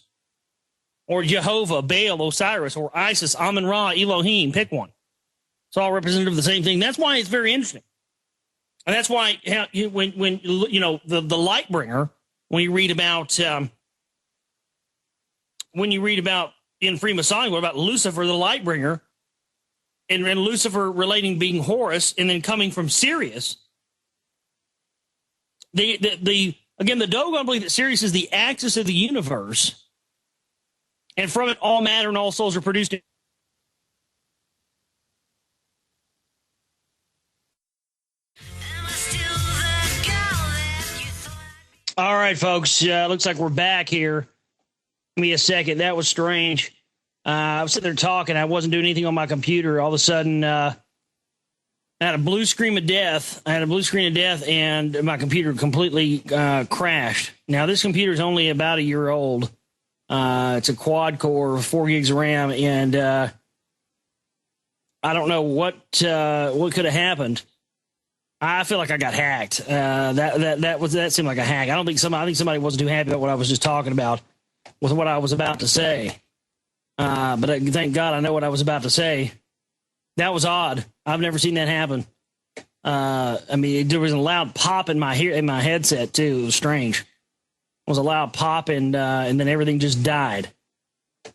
or Jehovah, Baal, Osiris, or Isis, Amun-Ra, Elohim, pick one. It's all representative of the same thing. That's why it's very interesting. And that's why when the light bringer, when you read about in Freemasonic, what about Lucifer, the light bringer, and Lucifer relating being Horus and then coming from Sirius, the Dogon believe that Sirius is the axis of the universe, and from it all matter and all souls are produced. All right, folks. Looks like we're back here. Give me a second. That was strange. I was sitting there talking. I wasn't doing anything on my computer. All of a sudden, I had a blue screen of death. And my computer completely crashed. Now, this computer is only about a year old. It's a quad core, 4 gigs of RAM, and I don't know what could have happened. I feel like I got hacked. That seemed like a hack. I think somebody wasn't too happy about what I was just talking about with what I was about to say. But thank God I know what I was about to say. That was odd. I've never seen that happen. There was a loud pop in my headset too. It was strange. It was a loud pop and then everything just died.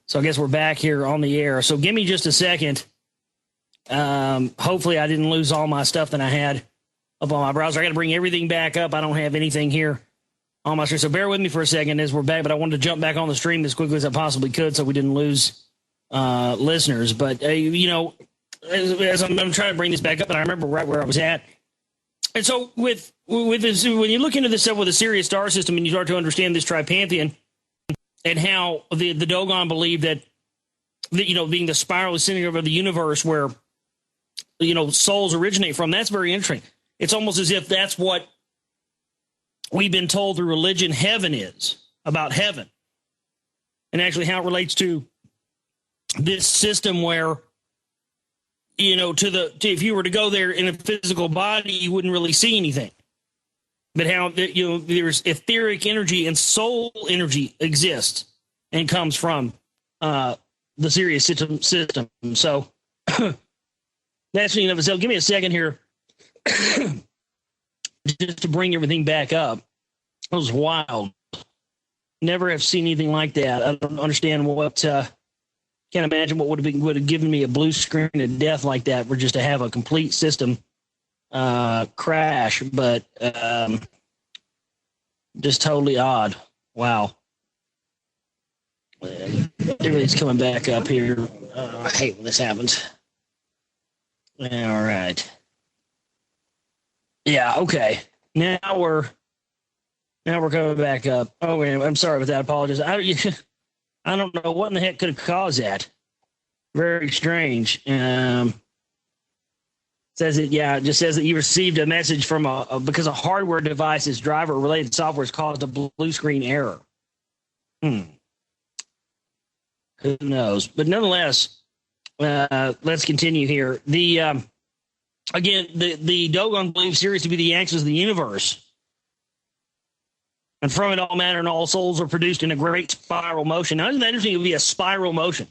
So I guess we're back here on the air. So give me just a second. Hopefully I didn't lose all my stuff that I had up on my browser. I got to bring everything back up. I don't have anything here on my screen. So bear with me for a second as we're back, but I wanted to jump back on the stream as quickly as I possibly could so we didn't lose listeners. But, as I'm trying to bring this back up, and I remember right where I was at. And so with this, when you look into this stuff with the Sirius star system and you start to understand this Tripantheon and how the Dogon believe that, being the spiral center of the universe where, souls originate from, that's very interesting. it's almost as if that's what we've been told through religion heaven is, about heaven. And actually how it relates to this system where, you know, if you were to go there in a physical body, you wouldn't really see anything. But how, you know, there's etheric energy and soul energy exists and comes from the Sirius system. So that's the end of it. So give me a second here just to bring everything back up. It was wild. Never have seen anything like that. I don't understand what, can't imagine what would have given me a blue screen of death like that for just to have a complete system crash, but just totally odd. Wow. Everything's coming back up here. I hate when this happens. All right. Yeah, okay. Now we're coming back up. Oh, I'm sorry about that. I apologize. I don't know what in the heck could have caused that. Very strange. Says it, yeah, it just says that you received a message from because a hardware device's driver-related software has caused a blue screen error. Who knows? But nonetheless, let's continue here. The Dogon believe Sirius to be the axis of the universe. And from it, all matter and all souls are produced in a great spiral motion. Now, isn't that interesting? It would be a spiral motion,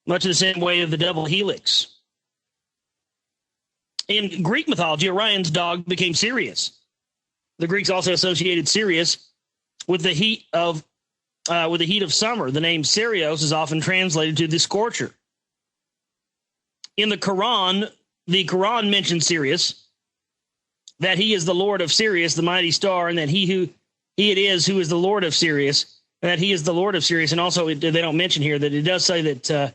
much in the same way of the double helix. In Greek mythology, Orion's dog became Sirius. The Greeks also associated Sirius with the heat of summer. The name Sirius is often translated to the scorcher. In the Quran mentions Sirius, that he is the Lord of Sirius, the mighty star, and that he it is who is the Lord of Sirius, and that he is the Lord of Sirius. And also, they don't mention here that it does say that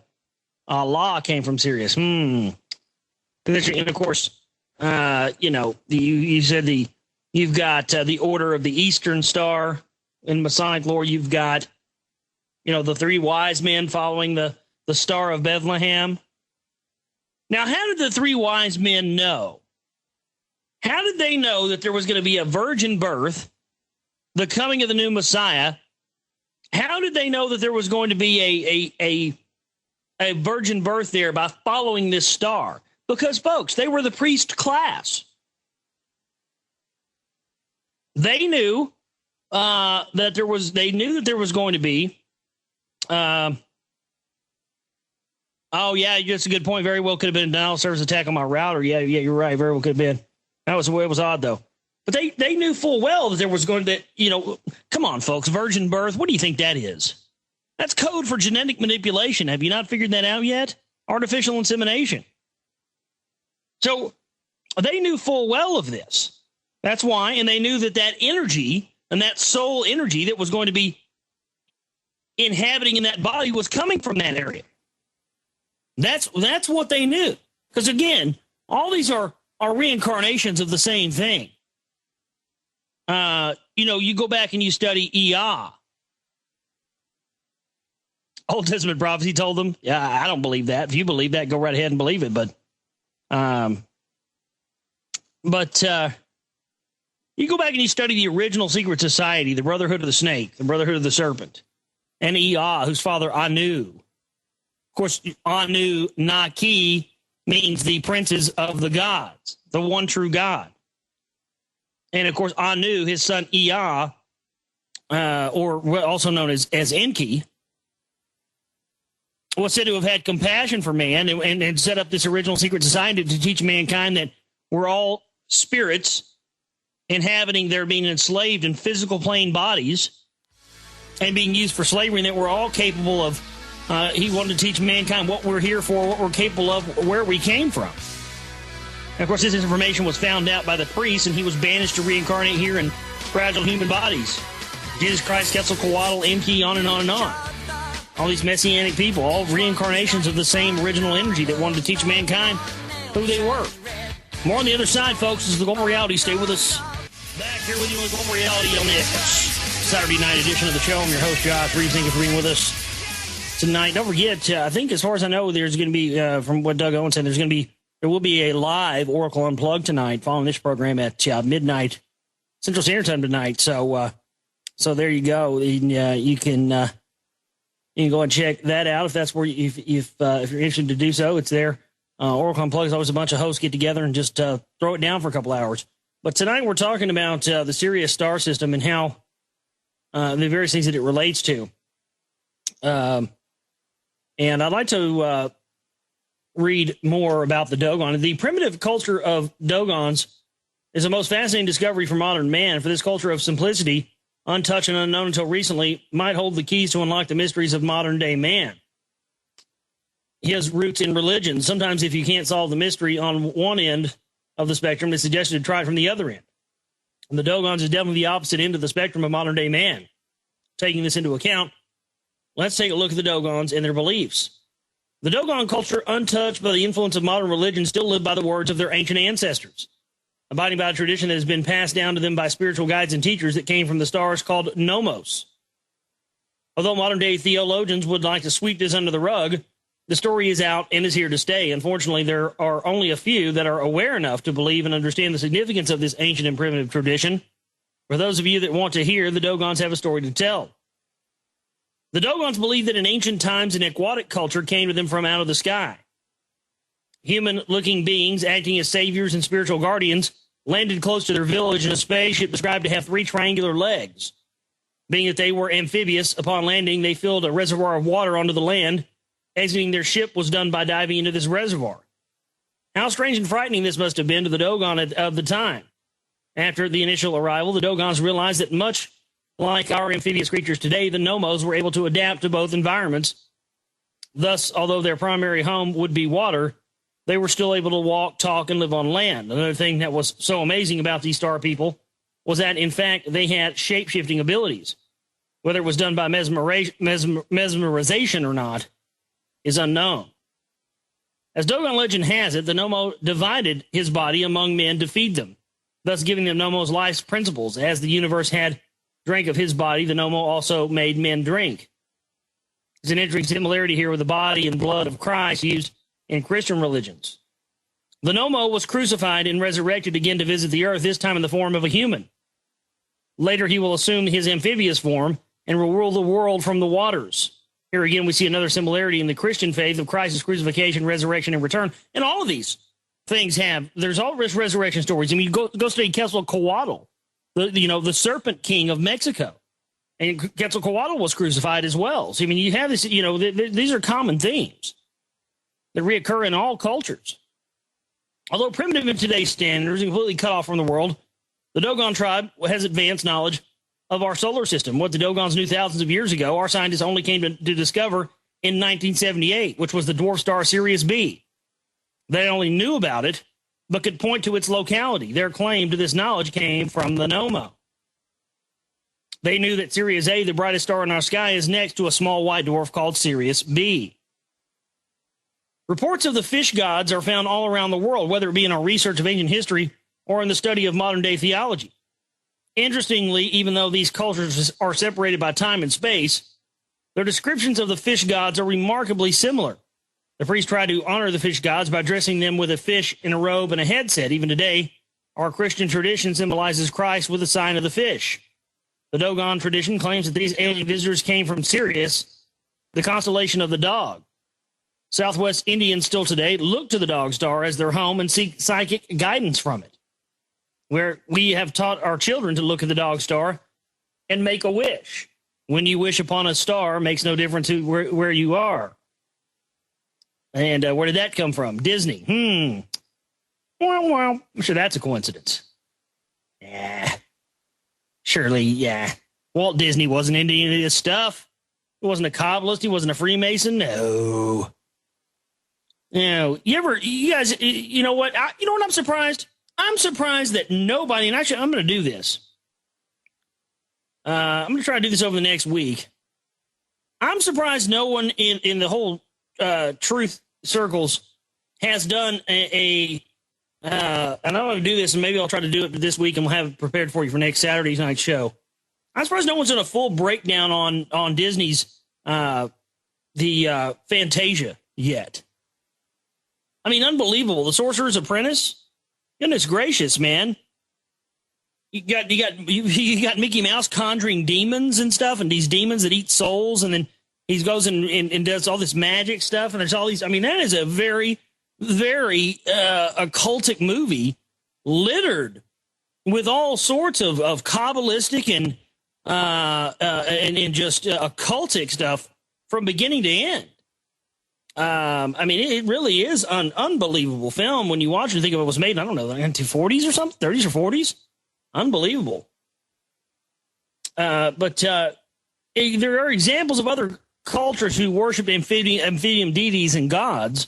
Allah came from Sirius. And of course, you know, you said you've got the Order of the Eastern Star in Masonic lore. You've got, you know, the three wise men following the Star of Bethlehem. Now, how did the three wise men know? How did they know that there was going to be a virgin birth, the coming of the new Messiah? How did they know that there was going to be a virgin birth there by following this star? Because, folks, they were the priest class. They knew that there was going to be. Oh yeah, that's a good point. Very well could have been a denial of service attack on my router. Yeah, you're right. Very well could have been. That was the way it was odd, though. But they knew full well that there was going to, you know, come on, folks, virgin birth. What do you think that is? That's code for genetic manipulation. Have you not figured that out yet? Artificial insemination. So they knew full well of this. That's why, and they knew that energy and that soul energy that was going to be inhabiting in that body was coming from that area. That's what they knew. Because again, all these are reincarnations of the same thing. You know, you go back and you study Ea. Old Testament prophecy told them, yeah, I don't believe that. If you believe that, go right ahead and believe it. But you go back and you study the original secret society, the Brotherhood of the Snake, the Brotherhood of the Serpent, and Ea, whose father Anu. Of course, Anu Naki means the princes of the gods, the one true God. And of course, Anu, his son Ea, or also known as Enki, was said to have had compassion for man and set up this original secret society to teach mankind that we're all spirits inhabiting their being enslaved in physical plane bodies and being used for slavery, and that we're all capable of, he wanted to teach mankind what we're here for, what we're capable of, where we came from. And of course, this information was found out by the priest, and he was banished to reincarnate here in fragile human bodies. Jesus Christ, Quetzalcoatl, Enki, on and on and on. All these messianic people, all reincarnations of the same original energy that wanted to teach mankind who they were. More on the other side, folks. This is the Global Reality. Stay with us. Back here with you on the Global Reality on this Saturday night edition of the show. I'm your host, Josh Reeves. Thank you for being with us tonight. Don't forget, I think as far as I know, there's going to be, from what Dogon said, there's going to be there will be a live Oracle Unplugged tonight following this program at midnight Central Standard Time tonight. So there you go. You can go and check that out if that's where if you're interested to do so. It's there. Oracle Unplugged is always a bunch of hosts get together and just throw it down for a couple hours. But tonight we're talking about the Sirius star system and how the various things that it relates to. And I'd like to read more about the Dogon. The primitive culture of Dogons is the most fascinating discovery for modern man. For this culture of simplicity, untouched and unknown until recently, might hold the keys to unlock the mysteries of modern-day man. He has roots in religion. Sometimes if you can't solve the mystery on one end of the spectrum, it's suggested to try it from the other end. And the Dogons is definitely the opposite end of the spectrum of modern-day man. Taking this into account, let's take a look at the Dogons and their beliefs. The Dogon culture, untouched by the influence of modern religion, still live by the words of their ancient ancestors, abiding by a tradition that has been passed down to them by spiritual guides and teachers that came from the stars called nomos. Although modern-day theologians would like to sweep this under the rug, the story is out and is here to stay. Unfortunately, there are only a few that are aware enough to believe and understand the significance of this ancient and primitive tradition. For those of you that want to hear, the Dogons have a story to tell. The Dogons believe that in ancient times an aquatic culture came to them from out of the sky. Human-looking beings acting as saviors and spiritual guardians landed close to their village in a spaceship described to have 3 triangular legs. Being that they were amphibious, upon landing they filled a reservoir of water onto the land. Exiting their ship was done by diving into this reservoir. How strange and frightening this must have been to the Dogon of the time. After the initial arrival, the Dogons realized that much like our amphibious creatures today, the nomos were able to adapt to both environments. Thus, although their primary home would be water, they were still able to walk, talk, and live on land. Another thing that was so amazing about these star people was that, in fact, they had shape-shifting abilities. Whether it was done by mesmerization or not is unknown. As Dogon legend has it, the Nomo divided his body among men to feed them, thus giving them Nomo's life's principles. As the universe had drank of his body, the Nomo also made men drink. There's an interesting similarity here with the body and blood of Christ used in Christian religions. The Nomo was crucified and resurrected again to visit the earth, this time in the form of a human. Later, he will assume his amphibious form and will rule the world from the waters. Here again, we see another similarity in the Christian faith of Christ's crucifixion, resurrection, and return. And all of these things there's all resurrection stories. I mean, go study Quetzalcoatl, the serpent king of Mexico. And Quetzalcoatl was crucified as well. So, I mean, you have this, these are common themes that reoccur in all cultures. Although primitive in today's standards and completely cut off from the world, the Dogon tribe has advanced knowledge of our solar system. What the Dogons knew thousands of years ago, our scientists only came to discover in 1978, which was the dwarf star Sirius B. They only knew about it, but could point to its locality. Their claim to this knowledge came from the Nomo. They knew that Sirius A, the brightest star in our sky, is next to a small white dwarf called Sirius B. Reports of the fish gods are found all around the world, whether it be in our research of ancient history or in the study of modern-day theology. Interestingly, even though these cultures are separated by time and space, their descriptions of the fish gods are remarkably similar. The priests try to honor the fish gods by dressing them with a fish in a robe and a headset. Even today, our Christian tradition symbolizes Christ with the sign of the fish. The Dogon tradition claims that these alien visitors came from Sirius, the constellation of the dog. Southwest Indians still today look to the dog star as their home and seek psychic guidance from it, where we have taught our children to look at the dog star and make a wish. When you wish upon a star, makes no difference where you are. And where did that come from? Disney. Well, I'm sure that's a coincidence. Yeah. Surely, yeah. Walt Disney wasn't into any of this stuff. He wasn't a Kabbalist. He wasn't a Freemason. No. You guys, you know what? I'm surprised? I'm surprised that nobody, and actually I'm going to do this. I'm going to try to do this over the next week. I'm surprised no one in the whole truth circles has done and I'm going to do this, and maybe I'll try to do it this week, and we'll have it prepared for you for next Saturday night's show. I'm surprised no one's done a full breakdown on Disney's the Fantasia yet. I mean, unbelievable. The Sorcerer's Apprentice. Goodness gracious, man. You got Mickey Mouse conjuring demons and stuff, and these demons that eat souls, and then he goes and does all this magic stuff, and there's all these. I mean, that is a very, very occultic movie, littered with all sorts of Kabbalistic and just occultic stuff from beginning to end. I mean, it really is an unbelievable film when you watch it and think of it was made, I don't know, in the 1940s or something, 30s or 40s. Unbelievable. But there are examples of other cultures who worship amphibian deities and gods.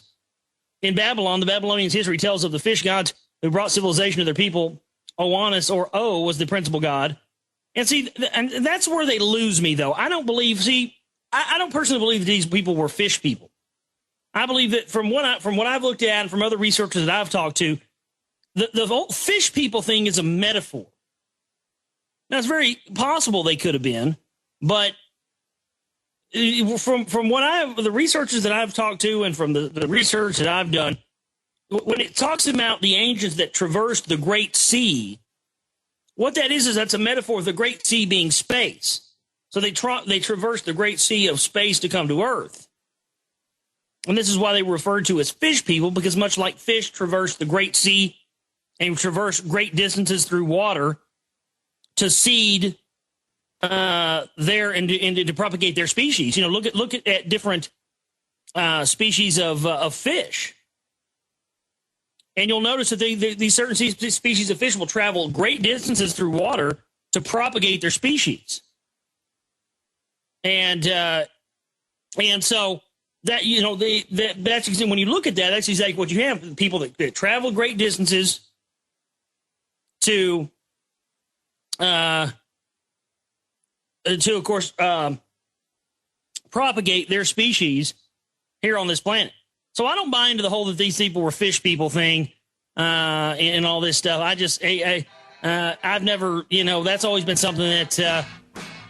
In Babylon, the Babylonians' history tells of the fish gods who brought civilization to their people. Oannes, or O, was the principal god. And see, and that's where they lose me, though. I don't personally believe that these people were fish people. I believe that from what I've looked at and from other researchers that I've talked to, the whole fish people thing is a metaphor. Now, it's very possible they could have been, but from the researchers that I've talked to and from the research that I've done, when it talks about the ancients that traversed the Great Sea, what that is that's a metaphor of the Great Sea being space. So they traversed the Great Sea of space to come to Earth. And this is why they were referred to as fish people, because much like fish traverse the Great Sea and traverse great distances through water to seed there and to propagate their species. You know, look at different species of fish. And you'll notice that these certain species of fish will travel great distances through water to propagate their species. And so that, you know, that's when you look at that, that's exactly what you have. People that travel great distances to of course, propagate their species here on this planet. So I don't buy into the whole that these people were fish people thing and all this stuff. I've never, you know, that's always been something that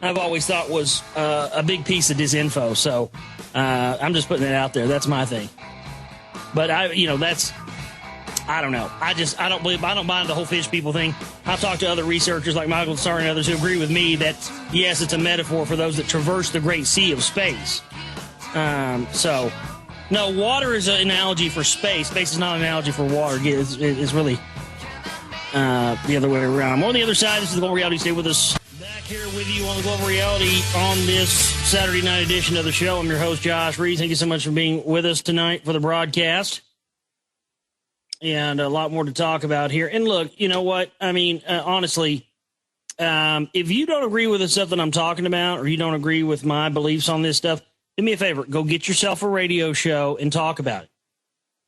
I've always thought was a big piece of disinfo. So I'm just putting it out there. That's my thing. But I don't know. I don't buy into the whole fish people thing. I've talked to other researchers like Michael Starr and others who agree with me that, yes, it's a metaphor for those that traverse the great sea of space. So, no, water is an analogy for space. Space is not an analogy for water. It's really the other way around. More on the other side. This is the Global Reality. Stay with us. Back here with you on the Global Reality on this Saturday night edition of the show. I'm your host, Josh Reeves. Thank you so much for being with us tonight for the broadcast. And a lot more to talk about here. And look, you know what? I mean, honestly, if you don't agree with the stuff that I'm talking about, or you don't agree with my beliefs on this stuff, do me a favor. Go get yourself a radio show and talk about it.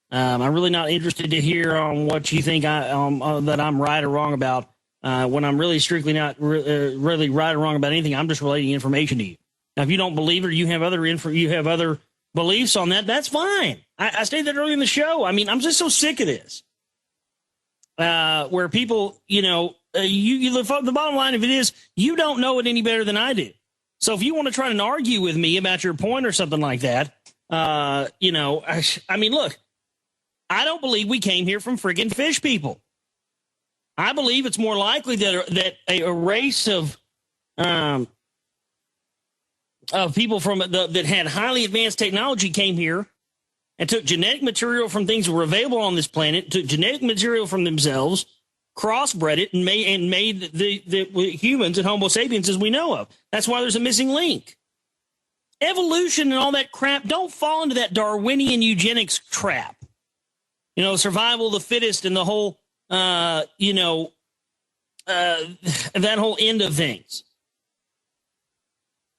I'm really not interested to hear on what you think that I'm right or wrong about. When I'm really strictly not really right or wrong about anything, I'm just relating information to you. Now, if you don't believe it, or you have other beliefs on that, that's fine. I stated that earlier in the show. I mean, I'm just so sick of this. Where people, you know, the bottom line of it is, you don't know it any better than I do. So if you want to try and argue with me about your point or something like that, you know, I mean, look, I don't believe we came here from friggin' fish people. I believe it's more likely that a race of people that had highly advanced technology came here and took genetic material from things that were available on this planet, took genetic material from themselves, crossbred it, and made the humans and Homo sapiens as we know of. That's why there's a missing link. Evolution and all that crap, don't fall into that Darwinian eugenics trap. You know, survival of the fittest and the whole, that whole end of things.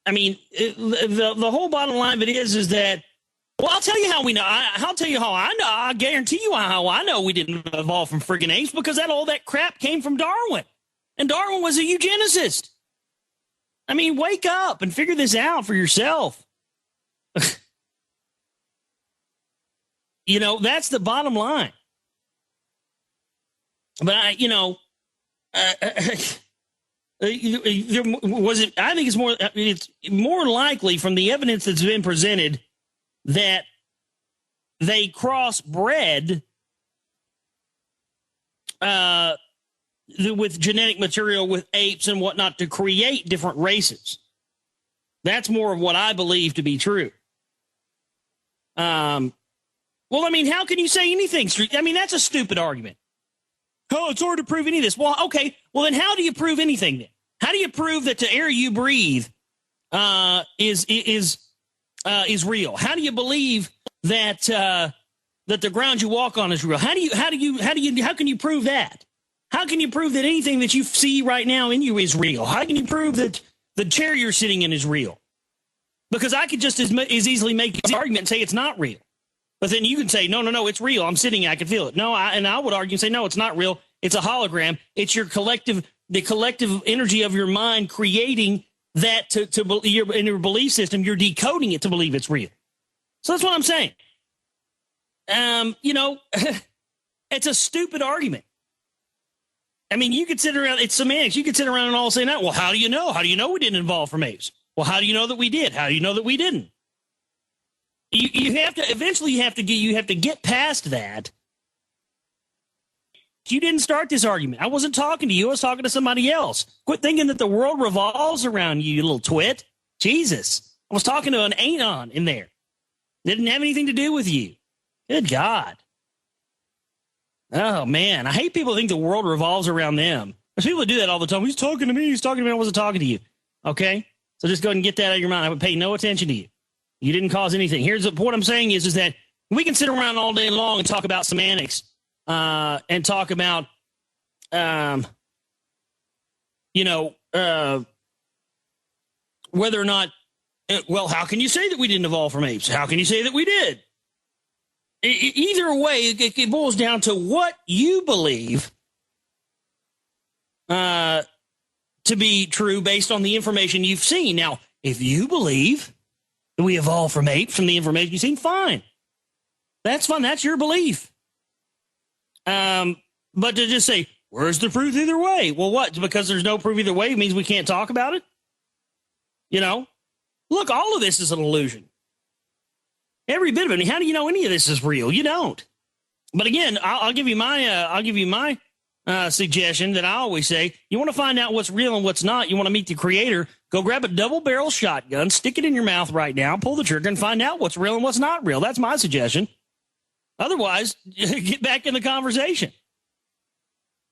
I mean, the whole bottom line of it is that, well, I'll tell you how we know. I'll tell you how I know. I guarantee you how I know we didn't evolve from friggin' apes, because all that crap came from Darwin. And Darwin was a eugenicist. I mean, wake up and figure this out for yourself. You know, that's the bottom line. But I think it's more likely from the evidence that's been presented that they crossbred with genetic material with apes and whatnot to create different races. That's more of what I believe to be true. Well, I mean, how can you say anything? I mean, that's a stupid argument. Oh, it's hard to prove any of this. Well, okay. Well, then how do you prove anything then? How do you prove that the air you breathe is real? How do you believe that that the ground you walk on is real? How can you prove that? How can you prove that anything that you see right now in you is real? How can you prove that the chair you're sitting in is real? Because I could just as easily make the argument and say it's not real. But then you can say, no, it's real. I'm sitting, I can feel it. No, I would argue and say, no, it's not real. It's a hologram. It's the collective energy of your mind creating that in your belief system. You're decoding it to believe it's real. So that's what I'm saying. It's a stupid argument. I mean, you could sit around, it's semantics. You could sit around and all say that. Well, how do you know? How do you know we didn't evolve from apes? Well, how do you know that we did? How do you know that we didn't? You have to eventually you have to get past that. You didn't start this argument. I wasn't talking to you. I was talking to somebody else. Quit thinking that the world revolves around you, you little twit. Jesus. I was talking to an anon in there. Didn't have anything to do with you. Good God. Oh, man. I hate people who think the world revolves around them. There's people that do that all the time. He's talking to me. He's talking to me. I wasn't talking to you. Okay? So just go ahead and get that out of your mind. I would pay no attention to you. You didn't cause anything. Here's what I'm saying is that we can sit around all day long and talk about semantics and talk about, whether or not, well, how can you say that we didn't evolve from apes? How can you say that we did? Either way, it boils down to what you believe to be true based on the information you've seen. Now, if you believe that we evolved from apes from the information you've seen, fine. That's fine. That's your belief. But to just say, where's the proof either way? Well, what? Because there's no proof either way means we can't talk about it? Look, all of this is an illusion. Every bit of it. I mean, how do you know any of this is real? You don't. But again, I'll give you my suggestion that I always say. You want to find out what's real and what's not. You want to meet the creator. Go grab a double-barrel shotgun, stick it in your mouth right now, pull the trigger, and find out what's real and what's not real. That's my suggestion. Otherwise, get back in the conversation.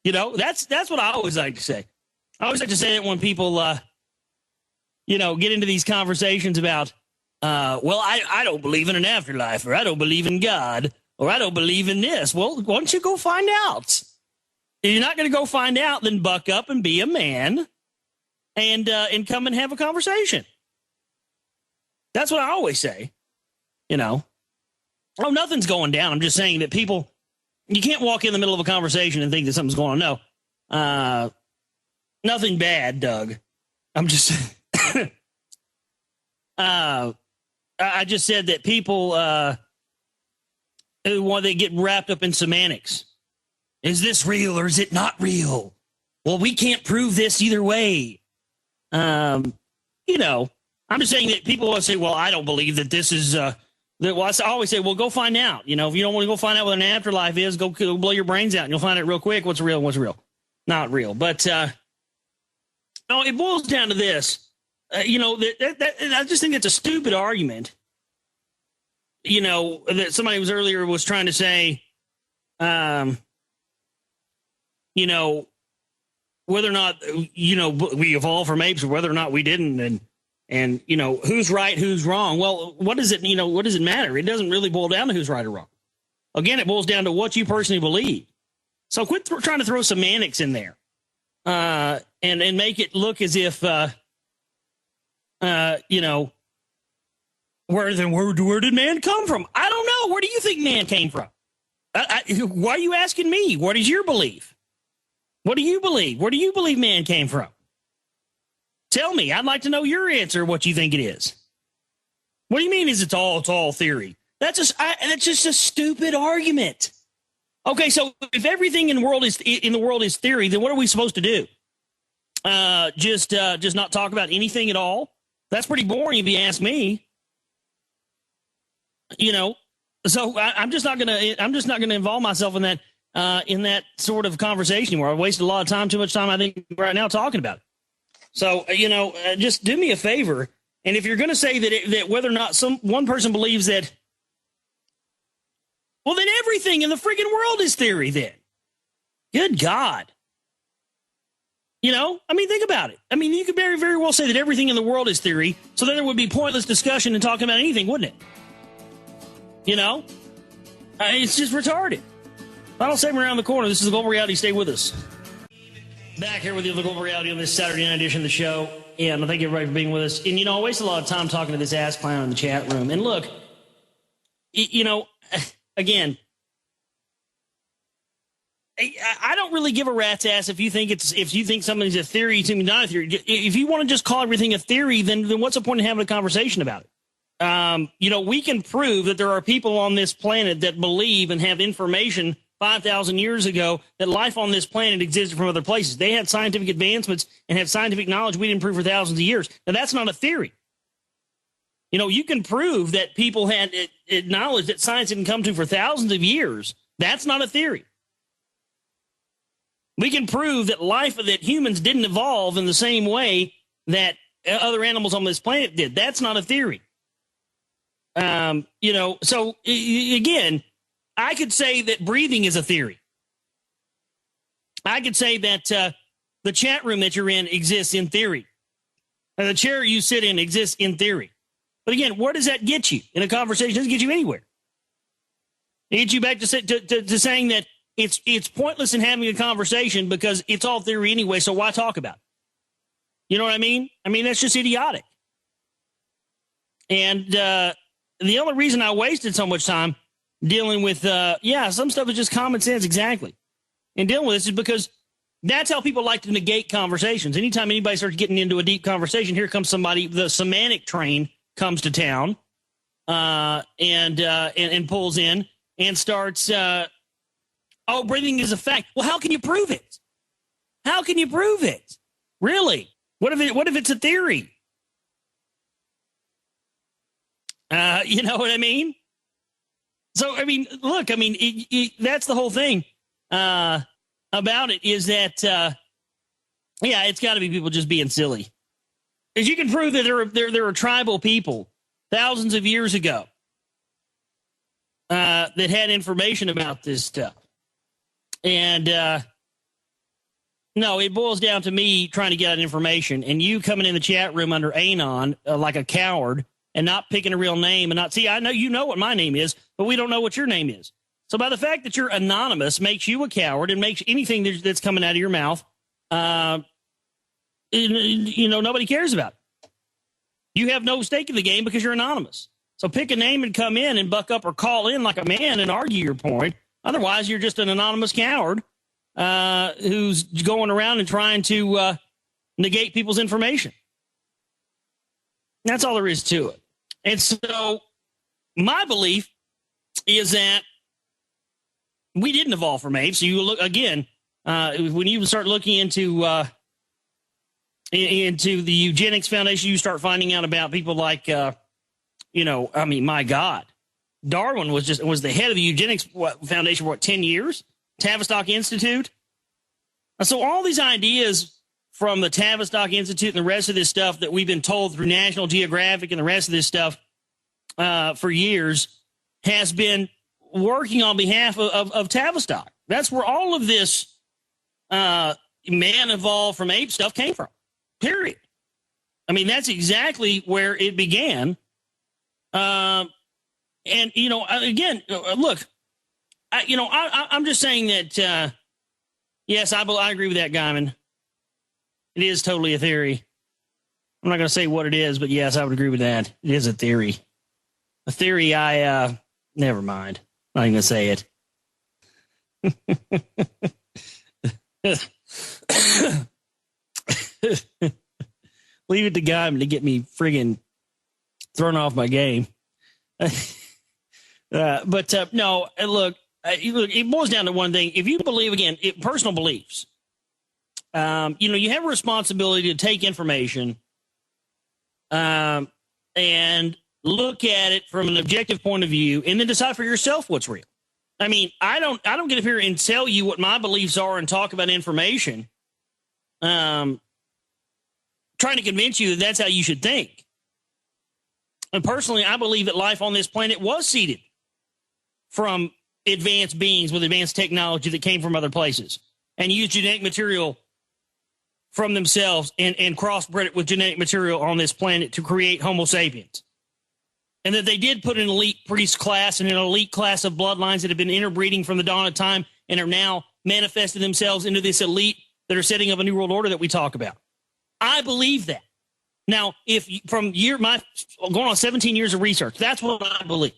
That's what I always like to say. I always like to say it when people, get into these conversations about, well, I don't believe in an afterlife, or I don't believe in God, or I don't believe in this. Well, why don't you go find out? If you're not going to go find out, then buck up and be a man and come and have a conversation. That's what I always say. Oh, nothing's going down. I'm just saying that people, you can't walk in the middle of a conversation and think that something's going on. No. Nothing bad, Doug. I'm just I just said that people they get wrapped up in semantics. Is this real or is it not real? Well, we can't prove this either way. I'm just saying that people will say, well, I don't believe that this is I always say, well, go find out. If you don't want to go find out what an afterlife is, go blow your brains out and you'll find it real quick. What's real and what's real? Not real. But no, it boils down to this. I just think it's a stupid argument. That somebody was earlier was trying to say, whether or not, we evolved from apes or whether or not we didn't. And who's right, who's wrong? Well, what does it matter? It doesn't really boil down to who's right or wrong. Again, it boils down to what you personally believe. So quit trying to throw semantics in there and make it look as if, where did man come from? I don't know. Where do you think man came from? Why are you asking me? What is your belief? What do you believe? Where do you believe man came from? Tell me. I'd like to know your answer, what you think it is. What do you mean is it's all theory? That's just a stupid argument. Okay, so if everything in the world is theory, then what are we supposed to do? Just not talk about anything at all? That's pretty boring if you ask me. So I'm just not gonna involve myself in that sort of conversation anymore. I've wasted a lot of time, too much time, I think, right now talking about it. So just do me a favor, and if you're going to say that whether or not one person believes that, well, then everything in the freaking world is theory. Then, good God, think about it. I mean, you could very, very well say that everything in the world is theory. So then there would be pointless discussion and talking about anything, wouldn't it? It's just retarded. Final segment around the corner. This is the Global Reality. Stay with us. Back here with you, the Global Reality, on this Saturday night edition of the show. And I thank everybody for being with us. And, I waste a lot of time talking to this ass clown in the chat room. And look, again, I don't really give a rat's ass if you think something's a theory to me, not a theory. If you want to just call everything a theory, then what's the point in having a conversation about it? We can prove that there are people on this planet that believe and have information 5,000 years ago that life on this planet existed from other places. They had scientific advancements and have scientific knowledge we didn't prove for thousands of years. Now, that's not a theory. You can prove that people had knowledge that science didn't come to for thousands of years. That's not a theory. We can prove that that humans didn't evolve in the same way that other animals on this planet did. That's not a theory. So again, I could say that breathing is a theory. I could say that the chat room that you're in exists in theory. And the chair you sit in exists in theory. But again, where does that get you in a conversation? It doesn't get you anywhere. It gets you back to saying that it's pointless in having a conversation because it's all theory anyway, so why talk about it? You know what I mean? I mean, that's just idiotic. And the only reason I wasted so much time dealing with, some stuff is just common sense, exactly. And dealing with this is because that's how people like to negate conversations. Anytime anybody starts getting into a deep conversation, here comes somebody, the semantic train comes to town and pulls in and starts, breathing is a fact. Well, how can you prove it? How can you prove it? Really? What if it's a theory? You know what I mean? So, I mean, look, I mean, that's the whole thing about it is that, it's got to be people just being silly. Because you can prove that there are tribal people thousands of years ago that had information about this stuff. And, no, it boils down to me trying to get out information and you coming in the chat room under Anon like a coward and not picking a real name and I know you know what my name is, but we don't know what your name is. So by the fact that you're anonymous makes you a coward and makes anything that's coming out of your mouth, nobody cares about it. You have no stake in the game because you're anonymous. So pick a name and come in and buck up or call in like a man and argue your point. Otherwise, you're just an anonymous coward who's going around and trying to negate people's information. That's all there is to it. And so my belief is that we didn't evolve from apes. So you look again, when you start looking into the Eugenics Foundation, you start finding out about people like, my God, Darwin was the head of the Eugenics Foundation for 10 years, Tavistock Institute. And so all these ideas from the Tavistock Institute and the rest of this stuff that we've been told through National Geographic and the rest of this stuff for years has been working on behalf of Tavistock. That's where all of this man evolved from ape stuff came from, period. I mean, that's exactly where it began. Again, look, I'm just saying that, yes, I agree with that, Guyman. It is totally a theory. I'm not going to say what it is, but yes, I would agree with that. It is a theory. A theory never mind. I'm not even going to say it. Leave it to Guyman to get me friggin' thrown off my game. No, look, it boils down to one thing. If you believe, again, personal beliefs, you have a responsibility to take information and look at it from an objective point of view, and then decide for yourself what's real. I mean, I don't get up here and tell you what my beliefs are and talk about information, trying to convince you that that's how you should think. And personally, I believe that life on this planet was seeded from advanced beings with advanced technology that came from other places and used genetic material from themselves and crossbred it with genetic material on this planet to create Homo sapiens. And that they did put an elite priest class and an elite class of bloodlines that have been interbreeding from the dawn of time and are now manifested themselves into this elite that are setting up a new world order that we talk about. I believe that. Now, if from going on 17 years of research, that's what I believe.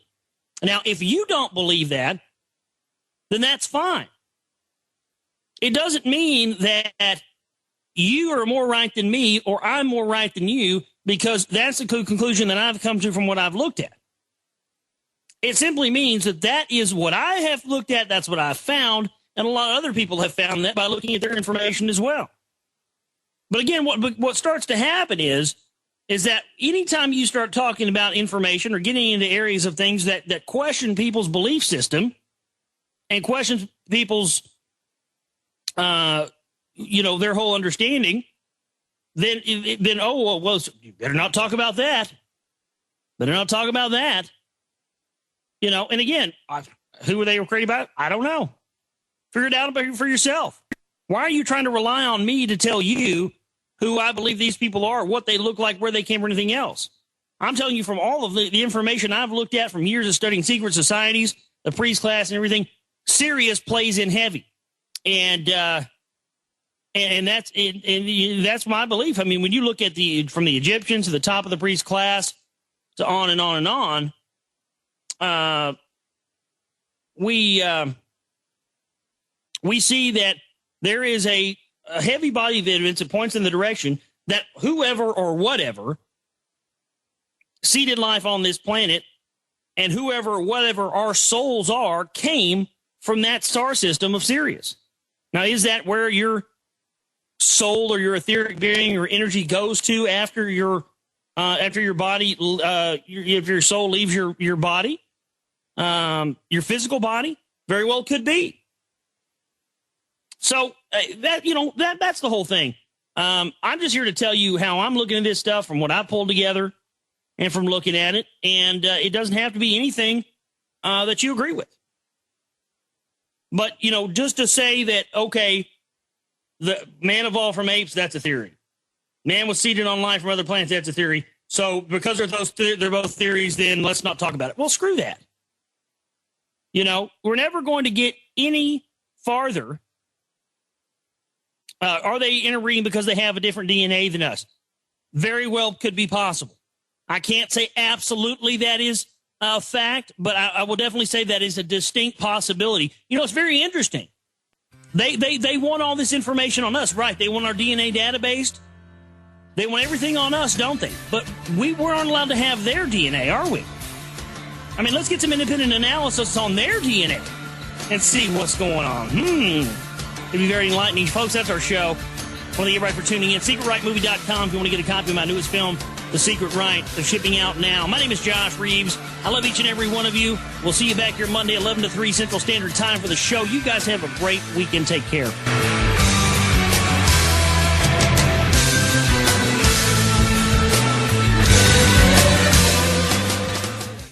Now, if you don't believe that, then that's fine. It doesn't mean that you are more right than me or I'm more right than you, because that's the conclusion that I've come to from what I've looked at. It simply means that that is what I have looked at, that's what I've found, and a lot of other people have found that by looking at their information as well. But again, what starts to happen is that anytime you start talking about information or getting into areas of things that question people's belief system and questions people's, their whole understanding, then you better not talk about that. Better not talk about that. And again, who were they created by? I don't know. Figure it out for yourself. Why are you trying to rely on me to tell you who I believe these people are, what they look like, where they came from, anything else? I'm telling you from all of the information I've looked at from years of studying secret societies, the priest class and everything, Sirius plays in heavy. And that's my belief. I mean, when you look at from the Egyptians to the top of the priest class to on and on and on, we see that there is a heavy body of evidence that points in the direction that whoever or whatever seeded life on this planet and whoever or whatever our souls are came from that star system of Sirius. Now, is that where your soul or your etheric being or energy goes to after your body, if your soul leaves your body, your physical body? Very well could be. So that's the whole thing. I'm just here to tell you how I'm looking at this stuff from what I pulled together and from looking at it. And it doesn't have to be anything that you agree with. But, just to say that, okay, the man evolved from apes, that's a theory. Man was seeded on life from other planets, that's a theory. So because they're both theories, then let's not talk about it. Well, screw that. We're never going to get any farther. Are they interbreeding because they have a different DNA than us? Very well could be possible. I can't say absolutely that is a fact, but I will definitely say that is a distinct possibility. It's very interesting. They want all this information on us, right? They want our DNA database. They want everything on us, don't they? But we weren't allowed to have their DNA, are we? I mean, let's get some independent analysis on their DNA and see what's going on. It'd be very enlightening. Folks, that's our show. I want to thank everybody for tuning in. SecretRightMovie.com if you want to get a copy of my newest film, The Secret Right. They're shipping out now. My name is Josh Reeves. I love each and every one of you. We'll see you back here Monday, 11 to 3 Central Standard Time for the show. You guys have a great weekend. Take care.